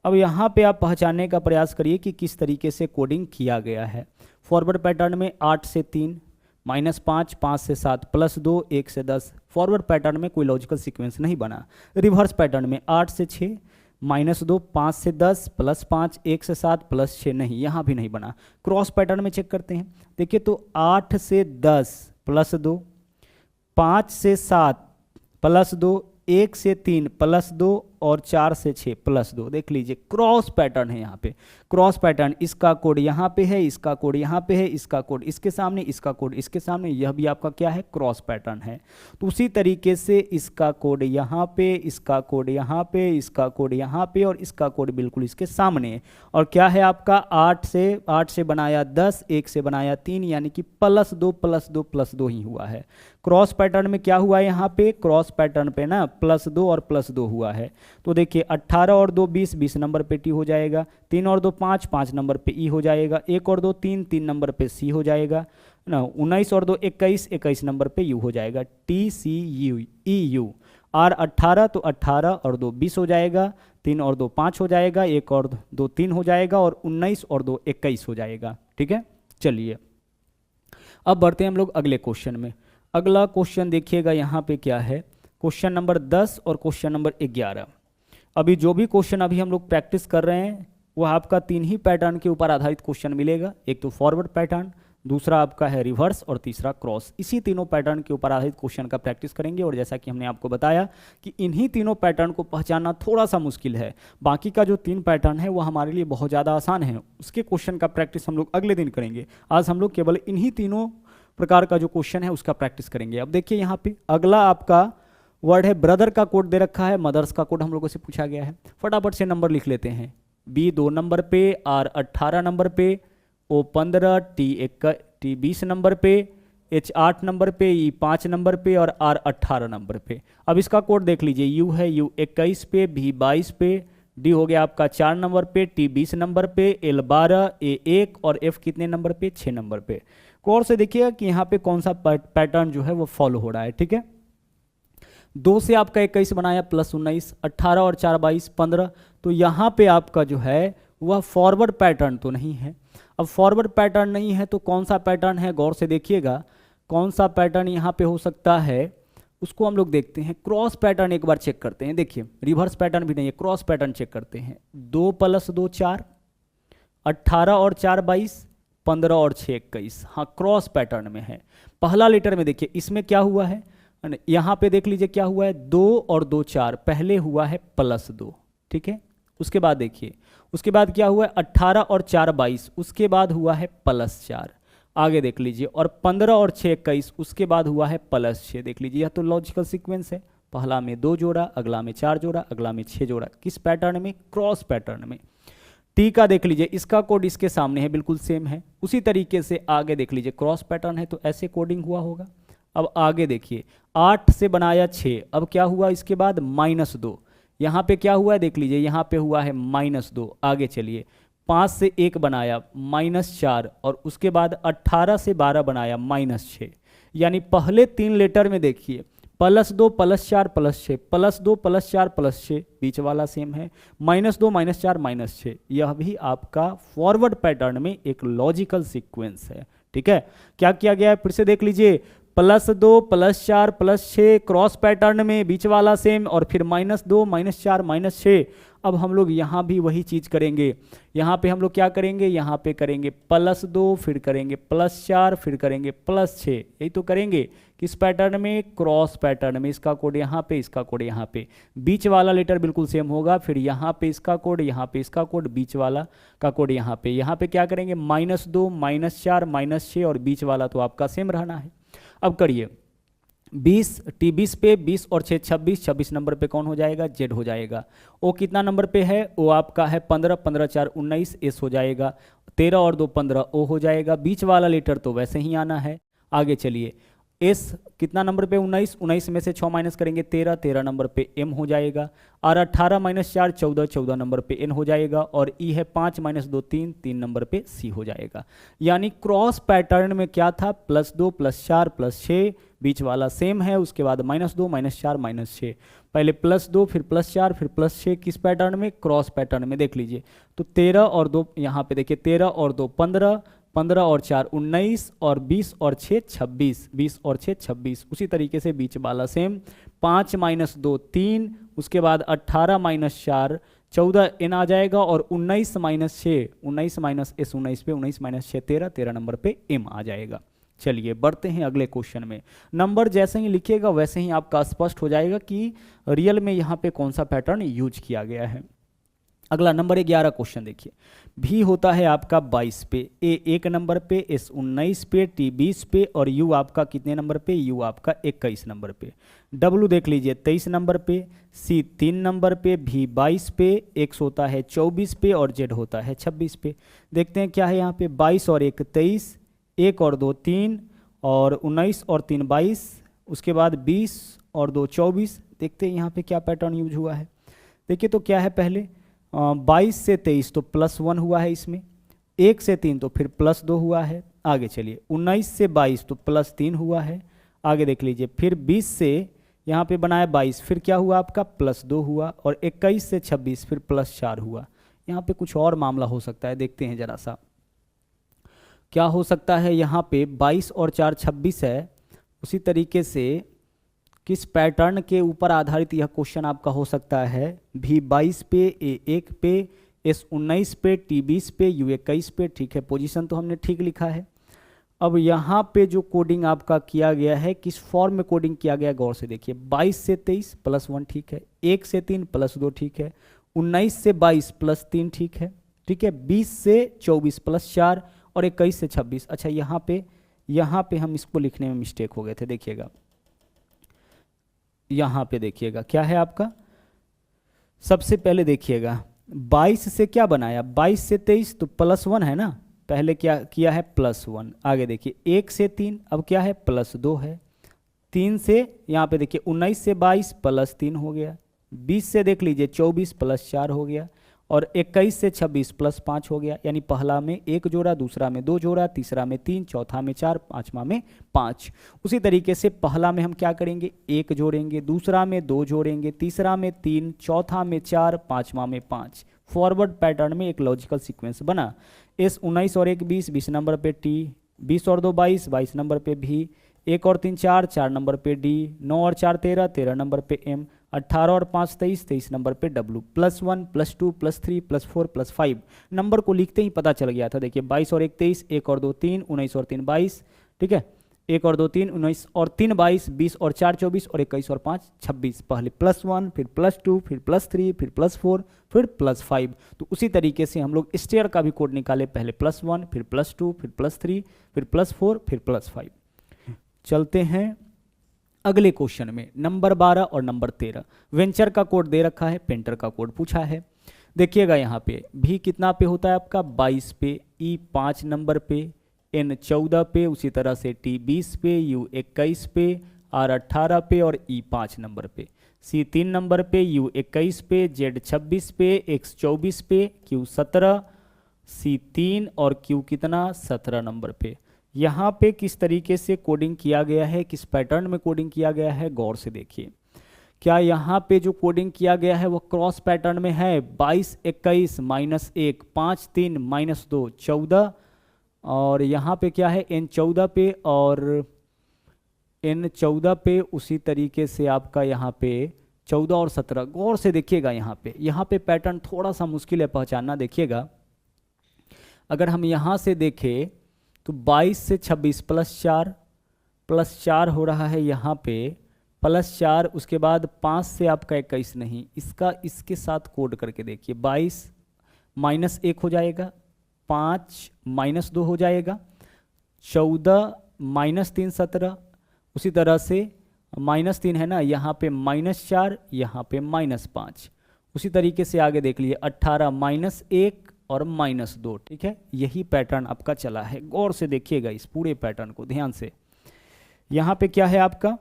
अब यहाँ पे आप पहचानने का प्रयास करिए कि किस तरीके से कोडिंग किया गया है। फॉरवर्ड पैटर्न में 8 से 3 -5, 5 से 7 +2, 1 से 10। फॉरवर्ड पैटर्न में कोई लॉजिकल सीक्वेंस नहीं बना। रिवर्स पैटर्न में 8 से 6 -2, 5 से 10 +5, 1 से 7 +6, नहीं, यहाँ भी नहीं बना। क्रॉस पैटर्न में चेक करते हैं, देखिए तो 8 से 10 +2, 5 से 7 +2, 1 से 3 +2 और 4 से 6 +2। देख लीजिए क्रॉस पैटर्न है यहाँ पे। क्रॉस पैटर्न, इसका कोड यहाँ पे है, इसका कोड यहाँ पे है, इसका कोड इसके सामने, इसका कोड इसके सामने, यह भी आपका क्या है, क्रॉस पैटर्न है। तो उसी तरीके से इसका कोड यहाँ पे, इसका कोड यहाँ पे, इसका कोड यहाँ पे और इसका कोड बिल्कुल इसके सामने। और क्या है आपका 8 से बनाया 10, 1 से बनाया 3, यानी कि +2 +2 +2 ही हुआ है। क्रॉस पैटर्न में क्या हुआ यहाँ पे, क्रॉस पैटर्न पे ना +2 और +2 हुआ है। तो देखिए 18 और 2 20, 20 नंबर पे T हो जाएगा। 3 और 2 5, 5 नंबर पे E हो जाएगा। 1 और 2 3, 3 नंबर पे C हो जाएगा ना। 19 और 2 21, 21 नंबर पे U हो जाएगा। TCEU। R 18 तो 18 और 2 20 हो जाएगा। 3 और 2 5 हो जाएगा। 1 और 2 3 हो जाएगा और 19 और 2 21 हो जाएगा। ठीक है, चलिए अब बढ़ते हैं हम लोग अगले क्वेश्चन में। अगला क्वेश्चन देखिएगा यहाँ पे क्या है, क्वेश्चन नंबर 10 और क्वेश्चन नंबर 11। अभी जो भी क्वेश्चन अभी हम लोग प्रैक्टिस कर रहे हैं वह आपका 3 ही पैटर्न के ऊपर आधारित क्वेश्चन मिलेगा। एक तो फॉरवर्ड पैटर्न, दूसरा आपका है रिवर्स और तीसरा क्रॉस। इसी तीनों पैटर्न के ऊपर आधारित क्वेश्चन का प्रैक्टिस करेंगे। और जैसा कि हमने आपको बताया कि इन्हीं तीनों पैटर्न को पहचानना थोड़ा सा मुश्किल है। बाकी का जो 3 पैटर्न है वह हमारे लिए बहुत ज़्यादा आसान है। उसके क्वेश्चन का प्रैक्टिस हम लोग अगले दिन करेंगे। आज हम लोग केवल इन्हीं तीनों प्रकार का जो क्वेश्चन है उसका प्रैक्टिस करेंगे। अब देखिए यहाँ पे अगला आपका वर्ड है ब्रदर का कोड दे रखा है, मदर्स का कोड हम लोगों से पूछा गया है। फटाफट से नंबर लिख लेते हैं। B 2 नंबर पे, R 18 नंबर पे, O 15, T 20 नंबर पे, H 8 नंबर पे, E 5 नंबर पे और R 18 नंबर पे। अब इसका कोड देख लीजिए। U है U 21 पे, B 22 पे, D हो गया आपका 4 नंबर पे, T 20 नंबर पे, L 12, A 1 और F कितने नंबर पे, 6 नंबर पे। कोड से देखिएगा कि यहाँ पे कौन सा पैटर्न जो है वो फॉलो हो रहा है। ठीक है, 2 से आपका 21 बनाया +19, 18 और 4 22 15। तो यहाँ पे आपका जो है वह फॉरवर्ड पैटर्न तो नहीं है। अब फॉरवर्ड पैटर्न नहीं है तो कौन सा पैटर्न है, गौर से देखिएगा कौन सा पैटर्न यहाँ पे हो सकता है, उसको हम लोग देखते हैं। क्रॉस पैटर्न एक बार चेक करते हैं। देखिए रिवर्स पैटर्न भी नहीं है, क्रॉस पैटर्न चेक करते हैं। 2 + 2 4, 18 और 4 22, 15 और 6 21। हाँ, क्रॉस पैटर्न में है। पहला लेटर में देखिए इसमें क्या हुआ है, यहाँ पे देख लीजिए क्या हुआ है, 2 और 2 4, पहले हुआ है +2। ठीक है, उसके बाद देखिए उसके बाद क्या हुआ है, 18 और 4 22, उसके बाद हुआ है +4। आगे देख लीजिए और 15 और 6 21, उसके बाद हुआ है +6। देख लीजिए यह तो लॉजिकल सीक्वेंस है। पहला में 2 जोड़ा, अगला में 4 जोड़ा, अगला में 6 जोड़ा। किस पैटर्न में, क्रॉस पैटर्न में। टी का देख लीजिए इसका कोड इसके सामने है, बिल्कुल सेम है। उसी तरीके से आगे देख लीजिए क्रॉस पैटर्न है तो ऐसे कोडिंग हुआ होगा। अब आगे देखिए 8 से बनाया 6, अब क्या हुआ इसके बाद -2। यहाँ पे क्या हुआ है देख लीजिए, यहाँ पे हुआ है -2। आगे चलिए 5 से 1 बनाया -4 और उसके बाद 18 से 12 बनाया -6। यानी पहले 3 लेटर में देखिए +2 +4 +6, +2 +4 +6 बीच वाला सेम है, -2 -4 -6, यह भी आपका फॉरवर्ड पैटर्न में एक लॉजिकल सीक्वेंस है। ठीक है, क्या किया गया है फिर से देख लीजिए, +2 +4 +6 क्रॉस पैटर्न में बीच वाला सेम, और फिर -2 -4 -6। अब हम लोग यहाँ भी वही चीज करेंगे, यहाँ पे हम लोग क्या करेंगे, यहाँ पे करेंगे +2 फिर करेंगे +4 फिर करेंगे +6, यही तो करेंगे किस पैटर्न में, क्रॉस पैटर्न में। इसका कोड यहाँ पे, इसका कोड यहाँ पे, बीच वाला लेटर बिल्कुल सेम होगा, फिर यहाँ पे इसका कोड, यहाँ पे इसका कोड, बीच वाला का कोड यहाँ पे। यहाँ पे क्या करेंगे, -2 -4 -6, और बीच वाला तो आपका सेम रहना है। अब करिए 20 T20 पे 20 और 6 26, 26 नंबर पे कौन हो जाएगा, जेड हो जाएगा। ओ कितना नंबर पे है, ओ आपका है 15, 15 4 19, एस हो जाएगा। 13 और 2 15, ओ हो जाएगा। बीच वाला लेटर तो वैसे ही आना है। आगे चलिए, एस कितना नंबर पे, 19, 19 में से 6 माइनस करेंगे 13, 13 नंबर पे एम हो जाएगा। और 18 -4 14, 14 नंबर पे एन हो जाएगा। और ई है 5 -2 3, 3 नंबर पे सी हो जाएगा। यानी क्रॉस पैटर्न में क्या था, +2 +4 +6, बीच वाला सेम है, उसके बाद -2 -4 -6, पहले +2 फिर +4 फिर +6, किस पैटर्न में, क्रॉस पैटर्न में। देख लीजिए तो 13 और 2 यहाँ पे देखिए, 13 और 2 15, 15 और 4 19, और 20 और 6 26, 20 और 6 26। उसी तरीके से बीच वाला सेम, 5 -2 3, उसके बाद 18 -4 14 एन आ जाएगा, और 19 -6 19 -s 19 पे 19 -6 13, 13 नंबर पे एम आ जाएगा। चलिए बढ़ते हैं अगले क्वेश्चन में। नंबर जैसे ही लिखिएगा वैसे ही आपका स्पष्ट हो जाएगा कि रियल में यहाँ पे कौन सा पैटर्न यूज किया गया है। अगला नंबर 11 क्वेश्चन देखिए, भी होता है आपका 22 पे, ए 1 नंबर पे, एस 19 पे, टी 20 पे, और यू आपका कितने नंबर पे, यू आपका 21 नंबर पे। डब्लू देख लीजिए 23 नंबर पे, सी 3 नंबर पे, भी 22 पे, एक्स होता है 24 पे, और जेड होता है 26 पे। देखते हैं क्या है यहाँ पे, 22 और 1 23, 1 और 2 3, और 19 और 3 22, उसके बाद 20 और 2 24। देखते हैं यहाँ पे क्या पैटर्न यूज हुआ है। देखिए तो क्या है, पहले 22 से 23 तो +1 हुआ है इसमें, 1 से 3 तो फिर +2 हुआ है। आगे चलिए 19 से 22 तो +3 हुआ है। आगे देख लीजिए फिर 20 से यहाँ पे बनाया 22, फिर क्या हुआ आपका +2 हुआ, और 21 से 26 फिर +4 हुआ। यहाँ पे कुछ और मामला हो सकता है, देखते हैं जरा सा क्या हो सकता है। यहाँ पे 22 और 4 26 है, उसी तरीके से किस पैटर्न के ऊपर आधारित यह क्वेश्चन आपका हो सकता है, भी 22 पे, ए 1 पे, एस 19 पे, टी 20 पे, यू 21 पे। ठीक है, पोजीशन तो हमने ठीक लिखा है। अब यहाँ पे जो कोडिंग आपका किया गया है, किस फॉर्म में कोडिंग किया गया, गौर से देखिए। 22 से 23 +1 ठीक है, 1 से 3 +2 ठीक है, 19 से 22 +3 ठीक है, ठीक है, 20 से 24 +4, और 21 से 26। अच्छा यहाँ पे हम इसको लिखने में मिस्टेक हो गए थे, देखिएगा यहाँ पे देखिएगा क्या है आपका। सबसे पहले देखिएगा 22 से क्या बनाया, 22 से 23 तो +1 है ना, पहले क्या किया है +1। आगे देखिए 1 से 3 अब क्या है +2 है, 3 से यहाँ पे देखिए 19 से 22 +3 हो गया, 20 से देख लीजिए 24 +4 हो गया, और 21 से 26 +5 हो गया। यानी पहला में 1 जोड़ा, दूसरा में 2 जोड़ा, तीसरा में 3, चौथा में 4, पांचवा में 5। उसी तरीके से पहला में हम क्या करेंगे, 1 जोड़ेंगे, दूसरा में 2 जोड़ेंगे, तीसरा में 3, चौथा में 4, पांचवा में 5। फॉरवर्ड पैटर्न में एक लॉजिकल सीक्वेंस बना। एस 19 और 1 20, 20 नंबर पे टी, 20 और 2 22, 22 नंबर पे भी, 1 और 3 4, 4 नंबर पे डी, 9 और 4 13, 13 नंबर पे एम, 18 और 5 23, 23 नंबर पे डब्लू। +1 +2 +3 +4 +5 नंबर को लिखते ही पता चल गया था। देखिए 22 और 1 23, 1 और 2 3, 19 और 3 22, ठीक है, 1 और 2 3, 19 और 3 22, 20 और 4 24, और 21 और 5 26। पहले +1 फिर +2 फिर +3 फिर +4 फिर +5। तो उसी तरीके से हम लोग स्टेयर का भी कोड निकाले, पहले +1 फिर +2 फिर +3 फिर +4 फिर +5। चलते हैं अगले क्वेश्चन में, नंबर 12 और नंबर 13। वेंचर का कोड दे रखा है, पेंटर का कोड पूछा है। देखिएगा यहाँ पे भी कितना पे होता है आपका 22 पे, ई 5 नंबर पे, एन 14 पे, उसी तरह से टी 20 पे, यू 21 पे, आर 18 पे, और ई 5 नंबर पे, सी 3 नंबर पे, यू 21 पे, जेड 26 पे, एक्स 24 पे, क्यू 17, सी 3 और क्यू कितना 17 नंबर पे। यहाँ पे किस तरीके से कोडिंग किया गया है, किस पैटर्न में कोडिंग किया गया है, गौर से देखिए। क्या यहाँ पे जो कोडिंग किया गया है वो क्रॉस पैटर्न में है? 22 21 -1 5 3 -2 14, और यहाँ पे क्या है n14 पे और n14 पे उसी तरीके से आपका यहाँ पे 14 और 17। गौर से देखिएगा यहाँ पे पैटर्न थोड़ा सा मुश्किल है पहचानना। देखिएगा अगर हम यहाँ से देखें तो 22 से 26 +4 हो रहा है, यहाँ पे +4, उसके बाद 5 से आपका 21 नहीं, इसका इसके साथ कोड करके देखिए। 22 -1 हो जाएगा, 5 -2 हो जाएगा, 14 -3 17, उसी तरह से -3 है ना, यहाँ पे -4, यहाँ पे -5, उसी तरीके से आगे देख लीजिए 18 -1 और -2। ठीक है, यही पैटर्न आपका चला है। गौर से देखिएगा इस पूरे पैटर्न को ध्यान से। यहाँ पे क्या है आपका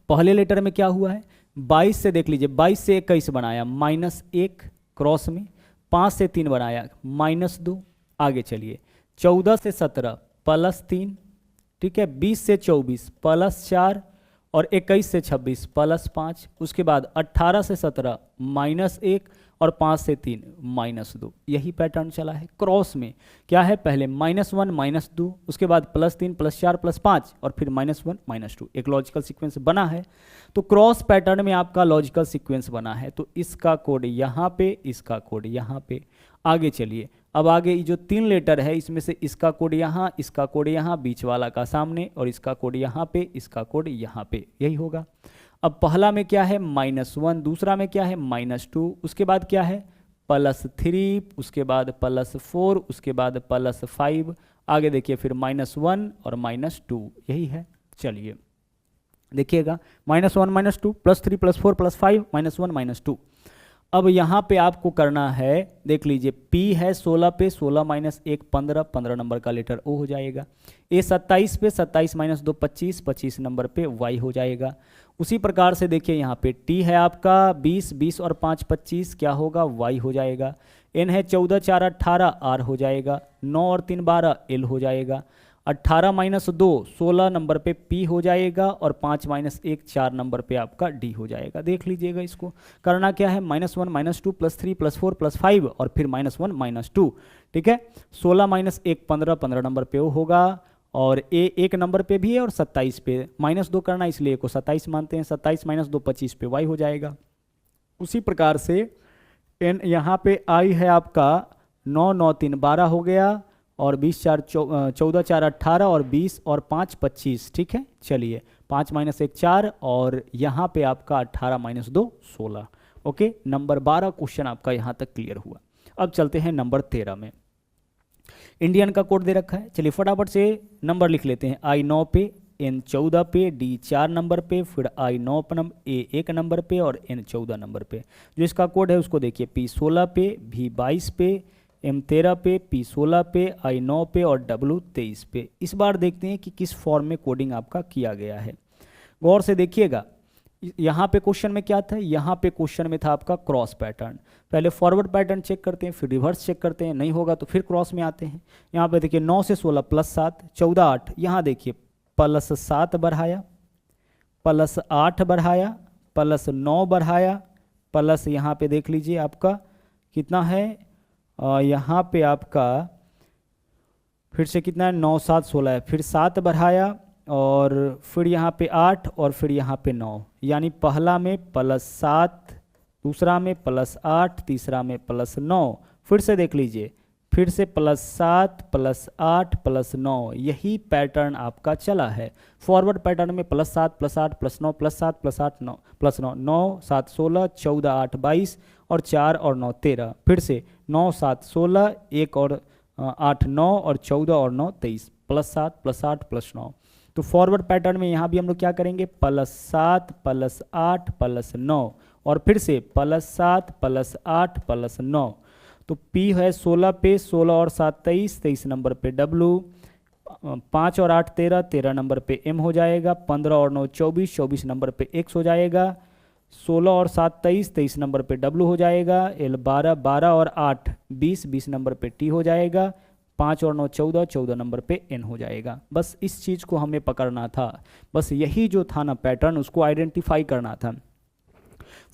पहले लेटर में क्या हुआ है, 22 से देख लीजिए, 22 से 21 बनाया -1 क्रॉस में, 5 से 3 बनाया -2, आगे चलिए 14 से 17 +3, ठीक है, 20 से 24 +4 और 21 से 26 +5, उसके बाद 18 से 17 -1 और 5 से 3 -2। यही पैटर्न चला है। क्रॉस में क्या है, पहले -1 -2, उसके बाद +3 +4 +5 और फिर -1 -2, एक लॉजिकल सीक्वेंस बना है। तो क्रॉस पैटर्न में आपका लॉजिकल सीक्वेंस बना है, तो इसका कोड यहाँ पे, इसका कोड यहाँ पे। आगे चलिए, अब आगे ये जो 3 लेटर है इसमें से इसका कोड यहाँ, इसका कोड यहाँ, बीच वाला का सामने, और इसका कोड यहाँ पे, इसका कोड यहाँ पे, यही होगा। अब पहला में क्या है -1, दूसरा में क्या है -2, उसके बाद क्या है +3, उसके बाद +4, उसके बाद +5, आगे देखिए फिर -1 और -2, यही है। चलिए देखिएगा -1 -2 +3 +4 +5 -1 -2। अब यहाँ पे आपको करना है, देख लीजिए P है 16 पे, 16 -1 15, 15 नंबर का लेटर O हो जाएगा। A 27 पे, 27 -2 25, 25 नंबर पे Y हो जाएगा। उसी प्रकार से देखिए यहाँ पे T है आपका 20, 20 और 5 25, क्या होगा Y हो जाएगा। N है 14 4 18, R हो जाएगा। 9 और 3 12, L हो जाएगा। 18 -2 16 नंबर पे P हो जाएगा, और 5 -1 4 नंबर पे आपका D हो जाएगा। देख लीजिएगा, इसको करना क्या है -1 -2 +3 +4 +5 और फिर -1 -2। ठीक है, 16 -1 15, 15 नंबर पे वो होगा, और A 1 नंबर पे भी है और 27 पे -2 करना, इसलिए को 27 मानते हैं। 27 -2 25 पे Y हो जाएगा। उसी प्रकार से N यहाँ पे I है आपका 9 9 3 12 हो गया, और 20 4 14 4 18 और 20 और 5 25। ठीक है, चलिए 5 -1 4, और यहाँ पे आपका 18 -2 16। ओके, नंबर 12 क्वेश्चन आपका यहाँ तक क्लियर हुआ। अब चलते हैं नंबर 13 में। इंडियन का कोड दे रखा है, चलिए फटाफट से नंबर लिख लेते हैं। I 9 पे, N 14 पे, D 4 नंबर पे, फिर I 9 A 1 नंबर पे और N 14 नंबर पे। जो इसका कोड है उसको देखिए, P 16 पे, V 22 पे, M 13 पे, P 16 पे, I 9 पे और W 23 पे। इस बार देखते हैं कि किस फॉर्म में कोडिंग आपका किया गया है। गौर से देखिएगा, यहाँ पे क्वेश्चन में क्या था, यहाँ पे क्वेश्चन में था आपका क्रॉस पैटर्न। पहले फॉरवर्ड पैटर्न चेक करते हैं, फिर रिवर्स चेक करते हैं, नहीं होगा तो फिर क्रॉस में आते हैं। यहाँ पे देखिए 9 से 16 +7 14 8, यहाँ देखिए +7 बढ़ाया, +8 बढ़ाया, +9 बढ़ाया, प्लस यहाँ पे देख लीजिए आपका कितना है, यहाँ पे आपका फिर से कितना है 9 7 16 है, फिर 7 बढ़ाया और फिर यहाँ पे 8 और फिर यहाँ पे 9, यानी पहला में +7, दूसरा में +8, तीसरा में +9, फिर से देख लीजिए फिर से +7 +8 +9, यही पैटर्न आपका चला है। फॉरवर्ड पैटर्न में +7 +8 +9 +7 +8 9 +9 9 7 16 14 8 22 और 4 और 9 13, फिर से 9 7 16 1 और 8 9 और 14 और 9 23, +7 +8 +9। तो फॉरवर्ड पैटर्न में यहाँ भी हम लोग क्या करेंगे +7 +8 +9 और फिर से +7 +8 +9। तो P है 16 पे, 16 और 7 23, 23 नंबर पे W, 5 और 8 13, 13 नंबर पे M हो जाएगा, 15 और 9 24, 24 नंबर पे X हो जाएगा, 16 और 7 23, 23 नंबर पे W हो जाएगा, L 12, 12 और 8 20, 20 नंबर पे T हो जाएगा, 5 और 9 14, 14 नंबर पे n हो जाएगा। बस इस चीज़ को हमें पकड़ना था, बस यही जो था ना पैटर्न, उसको आइडेंटिफाई करना था।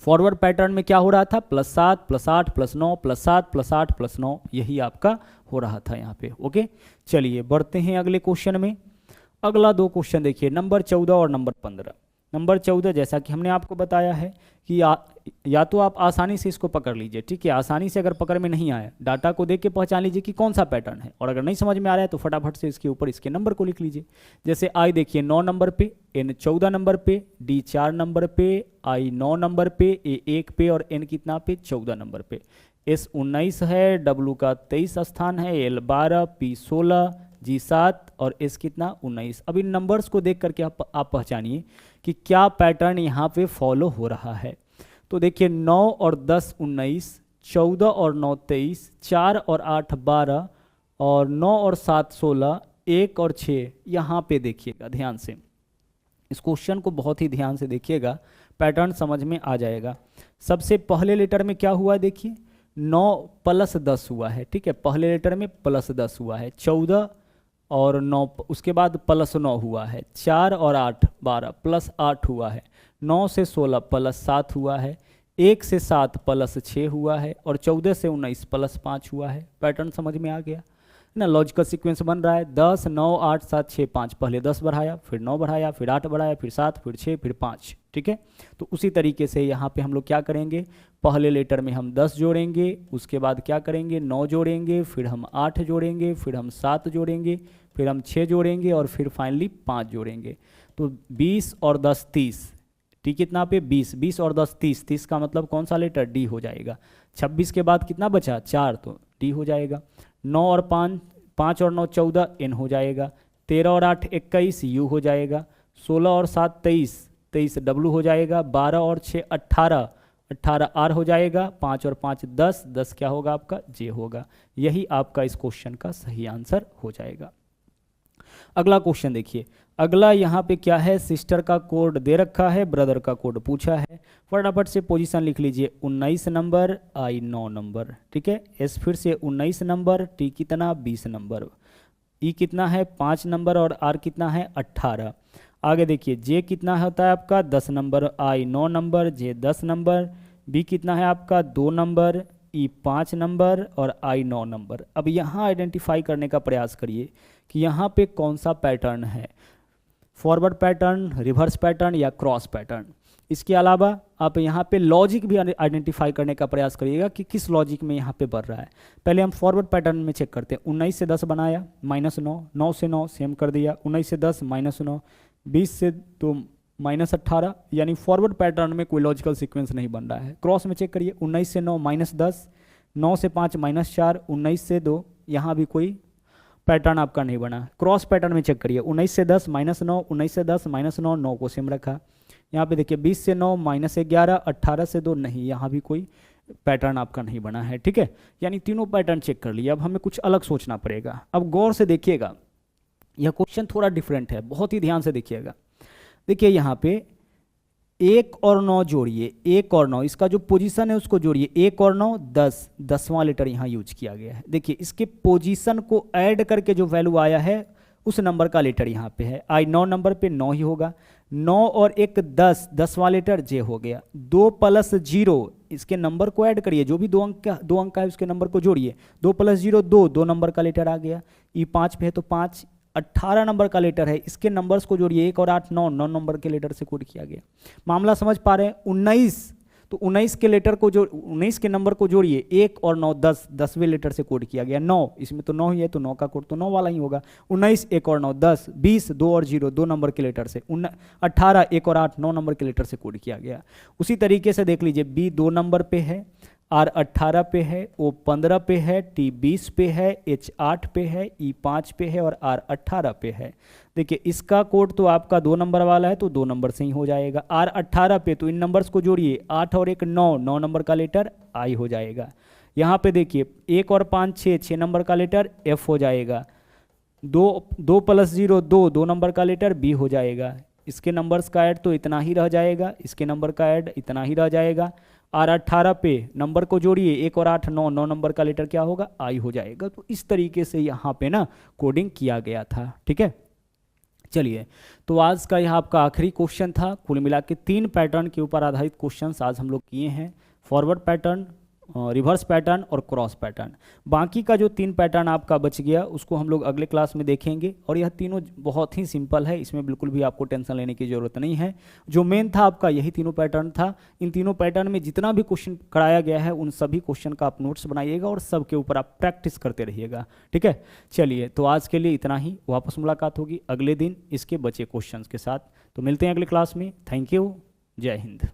फॉरवर्ड पैटर्न में क्या हो रहा था, +7 +8 +9 +7 +8 +9, यही आपका हो रहा था यहाँ पे। ओके, चलिए बढ़ते हैं अगले क्वेश्चन में। अगला 2 क्वेश्चन देखिए, नंबर 14 और नंबर 15। नंबर 14 जैसा कि हमने आपको बताया है कि या तो आप आसानी से इसको पकड़ लीजिए, ठीक है। आसानी से अगर पकड़ में नहीं आया, डाटा को देख के पहचान लीजिए कि कौन सा पैटर्न है, और अगर नहीं समझ में आ रहा है तो फटाफट से इसके ऊपर इसके नंबर को लिख लीजिए। जैसे आई देखिए 9 नंबर पे, एन 14 नंबर पे, डी 4 नंबर पे, आई 9 नंबर पे, ए 1 पे और एन कितना पे, 14 नंबर पे। एस 19 है, डब्ल्यू का 23 स्थान है, एल 12, पी 16, जी 7 और एस कितना 19। अब इन नंबर्स को देख करके आप पहचानिए कि क्या पैटर्न यहाँ पे फॉलो हो रहा है। तो देखिए 9 और 10 19, 14 और 9 23, 4 और 8 12 और 9 और 7 16, 1 और 6, यहाँ पे देखिएगा ध्यान से, इस क्वेश्चन को बहुत ही ध्यान से देखिएगा, पैटर्न समझ में आ जाएगा। सबसे पहले लेटर में क्या हुआ देखिए, 9 + 10 हुआ है, ठीक है, पहले लेटर में +10 हुआ है, 14 और 9, उसके बाद +9 हुआ है, 4 और 8 12 +8 हुआ है, 9 से 16 +7 हुआ है, 1 से 7 +6 हुआ है और 14 से 19 +5 हुआ है। पैटर्न समझ में आ गया ना, लॉजिकल सीक्वेंस बन रहा है। 10 9 8 7 6 5, पहले 10 बढ़ाया, फिर 9 बढ़ाया, फिर 8 बढ़ाया, फिर 7, फिर 6, फिर 5, ठीक है। तो उसी तरीके से यहाँ पे हम लोग क्या करेंगे, पहले लेटर में हम 10 जोड़ेंगे, उसके बाद क्या करेंगे 9 जोड़ेंगे, फिर हम 8 जोड़ेंगे, फिर हम 7 जोड़ेंगे, फिर हम 6 जोड़ेंगे और फिर फाइनली 5 जोड़ेंगे। तो 20 और 10 30, टी कितना पे 20, 20 और 10 30, 30 का मतलब कौन सा लेटर, डी हो जाएगा। 26 के बाद कितना बचा 4, तो डी हो जाएगा। 9 और 5 और 9 14, एन हो जाएगा। 13 और 8 21, यू हो जाएगा। 16 और 7 23, 23 डब्ल्यू हो जाएगा। 12 और 6 18, 18 आर हो जाएगा। 5 और 5 10, 10 क्या होगा आपका, जे होगा। यही आपका इस क्वेश्चन का सही आंसर हो जाएगा। अगला क्वेश्चन देखिए, अगला यहाँ पे क्या है, सिस्टर का कोड दे रखा है, ब्रदर का कोड पूछा है। फटाफट से पोजीशन लिख लीजिए, 19 नंबर, आई 9 नंबर, ठीक है। एस फिर से 19 नंबर, टी कितना 20 नंबर, ई कितना है 5 नंबर और आर कितना है 18। आगे देखिए जे कितना होता है आपका 10 नंबर, आई 9 नंबर, जे 10 नंबर, बी कितना है आपका 2 नंबर, ई 5 नंबर और आई 9 नंबर। अब यहाँ आइडेंटिफाई करने का प्रयास करिए कि यहाँ पे कौन सा पैटर्न है, फॉरवर्ड पैटर्न, रिवर्स पैटर्न या क्रॉस पैटर्न। इसके अलावा आप यहाँ पे लॉजिक भी आइडेंटिफाई करने का प्रयास करिएगा कि किस लॉजिक में यहाँ पे बढ़ रहा है। पहले हम फॉरवर्ड पैटर्न में चेक करते हैं। 19 से 10 बनाया, -9, 9 से 9 सेम कर दिया, 19 से 10 -9, 20 से 2 -18, यानी फॉरवर्ड पैटर्न में कोई लॉजिकल सीक्वेंस नहीं बन रहा है। क्रॉस में चेक करिए, 19 से 9 -10, 9 से 5 -4, 19 से 2, यहाँ भी कोई पैटर्न आपका नहीं बना। क्रॉस पैटर्न में चेक करिए, 19 से 10 -9, 19 से 10 -9, 9 को सेम रखा। यहाँ पे देखिए 20 से 9 -11, 18 से 2 नहीं, यहाँ भी कोई पैटर्न आपका नहीं बना है, ठीक है। यानी तीनों पैटर्न चेक कर लिए। अब हमें कुछ अलग सोचना पड़ेगा। अब गौर से देखिएगा, यह क्वेश्चन थोड़ा डिफरेंट है, बहुत ही ध्यान से देखिएगा। देखिए यहाँ पे 1 और 9 जोड़िए, 1 और 9, इसका जो पोजीशन है उसको जोड़िए। 1 और 9 10, 10वां लेटर यहाँ यूज किया गया है। देखिए इसके पोजीशन को ऐड करके जो वैल्यू आया है उस नंबर का लेटर यहाँ पे है। आई 9 नंबर पे 9 ही होगा। 9 और 1 10, 10वां लेटर जे हो गया। 2 + 0, इसके नंबर को ऐड करिए, जो भी दो अंक का है उसके नंबर को जोड़िए। 2 + 0 2, 2 नंबर का लेटर आ गया। ई 5 पे है तो 5, 18 नंबर का लेटर है, इसके नंबर्स को जोड़िए। 1 और 8 9, 9 नंबर के लेटर से कोड किया गया। मामला समझ पा रहे हैं। 19, तो 19 के लेटर को जो 19 के नंबर को जोड़िए। 1 और 9 10, 10वें लेटर से कोड किया गया। 9, इसमें तो 9 ही है तो 9 का कोड तो 9 वाला ही होगा। 19 1 और 9 10, 20 2 और 0, 2 नंबर के लेटर से। 18 1 और 8 9 नंबर के लेटर से कोड किया गया। उसी तरीके से देख लीजिए, बी 2 नंबर पे है, आर 18 पे है, ओ 15 पे है, टी 20 पे है, एच 8 पे है, ई 5 पे है और आर 18 पे है। देखिए इसका कोड तो आपका 2 नंबर वाला है तो 2 नंबर से ही हो जाएगा। आर 18 पे, तो इन नंबर्स को जोड़िए। 8 और 1 9, 9 नंबर का लेटर आई हो जाएगा। यहाँ पे देखिए 1 और 5 6, 6 नंबर का लेटर एफ हो जाएगा। 2 + 0 2, 2 नंबर का लेटर बी हो जाएगा। इसके नंबर्स का ऐड तो इतना ही रह जाएगा, इसके नंबर का ऐड इतना ही रह जाएगा। और 18 पे नंबर को जोड़िए, 1 और 8 9, 9 नंबर का लेटर क्या होगा, आई हो जाएगा। तो इस तरीके से यहाँ पे ना कोडिंग किया गया था। ठीक है, चलिए, तो आज का यह आपका आखिरी क्वेश्चन था। कुल मिला के 3 पैटर्न के ऊपर आधारित क्वेश्चंस आज हम लोग किए हैं, फॉरवर्ड पैटर्न, रिवर्स पैटर्न और क्रॉस पैटर्न। बाकी का जो 3 पैटर्न आपका बच गया उसको हम लोग अगले क्लास में देखेंगे, और यह तीनों बहुत ही सिंपल है, इसमें बिल्कुल भी आपको टेंशन लेने की ज़रूरत नहीं है। जो मेन था आपका यही तीनों पैटर्न था। इन तीनों पैटर्न में जितना भी क्वेश्चन कराया गया है उन सभी क्वेश्चन का आप नोट्स बनाइएगा और सबके ऊपर आप प्रैक्टिस करते रहिएगा। ठीक है, चलिए, तो आज के लिए इतना ही। वापस मुलाकात होगी अगले दिन इसके बचे क्वेश्चन के साथ। तो मिलते हैं अगले क्लास में। थैंक यू, जय हिंद।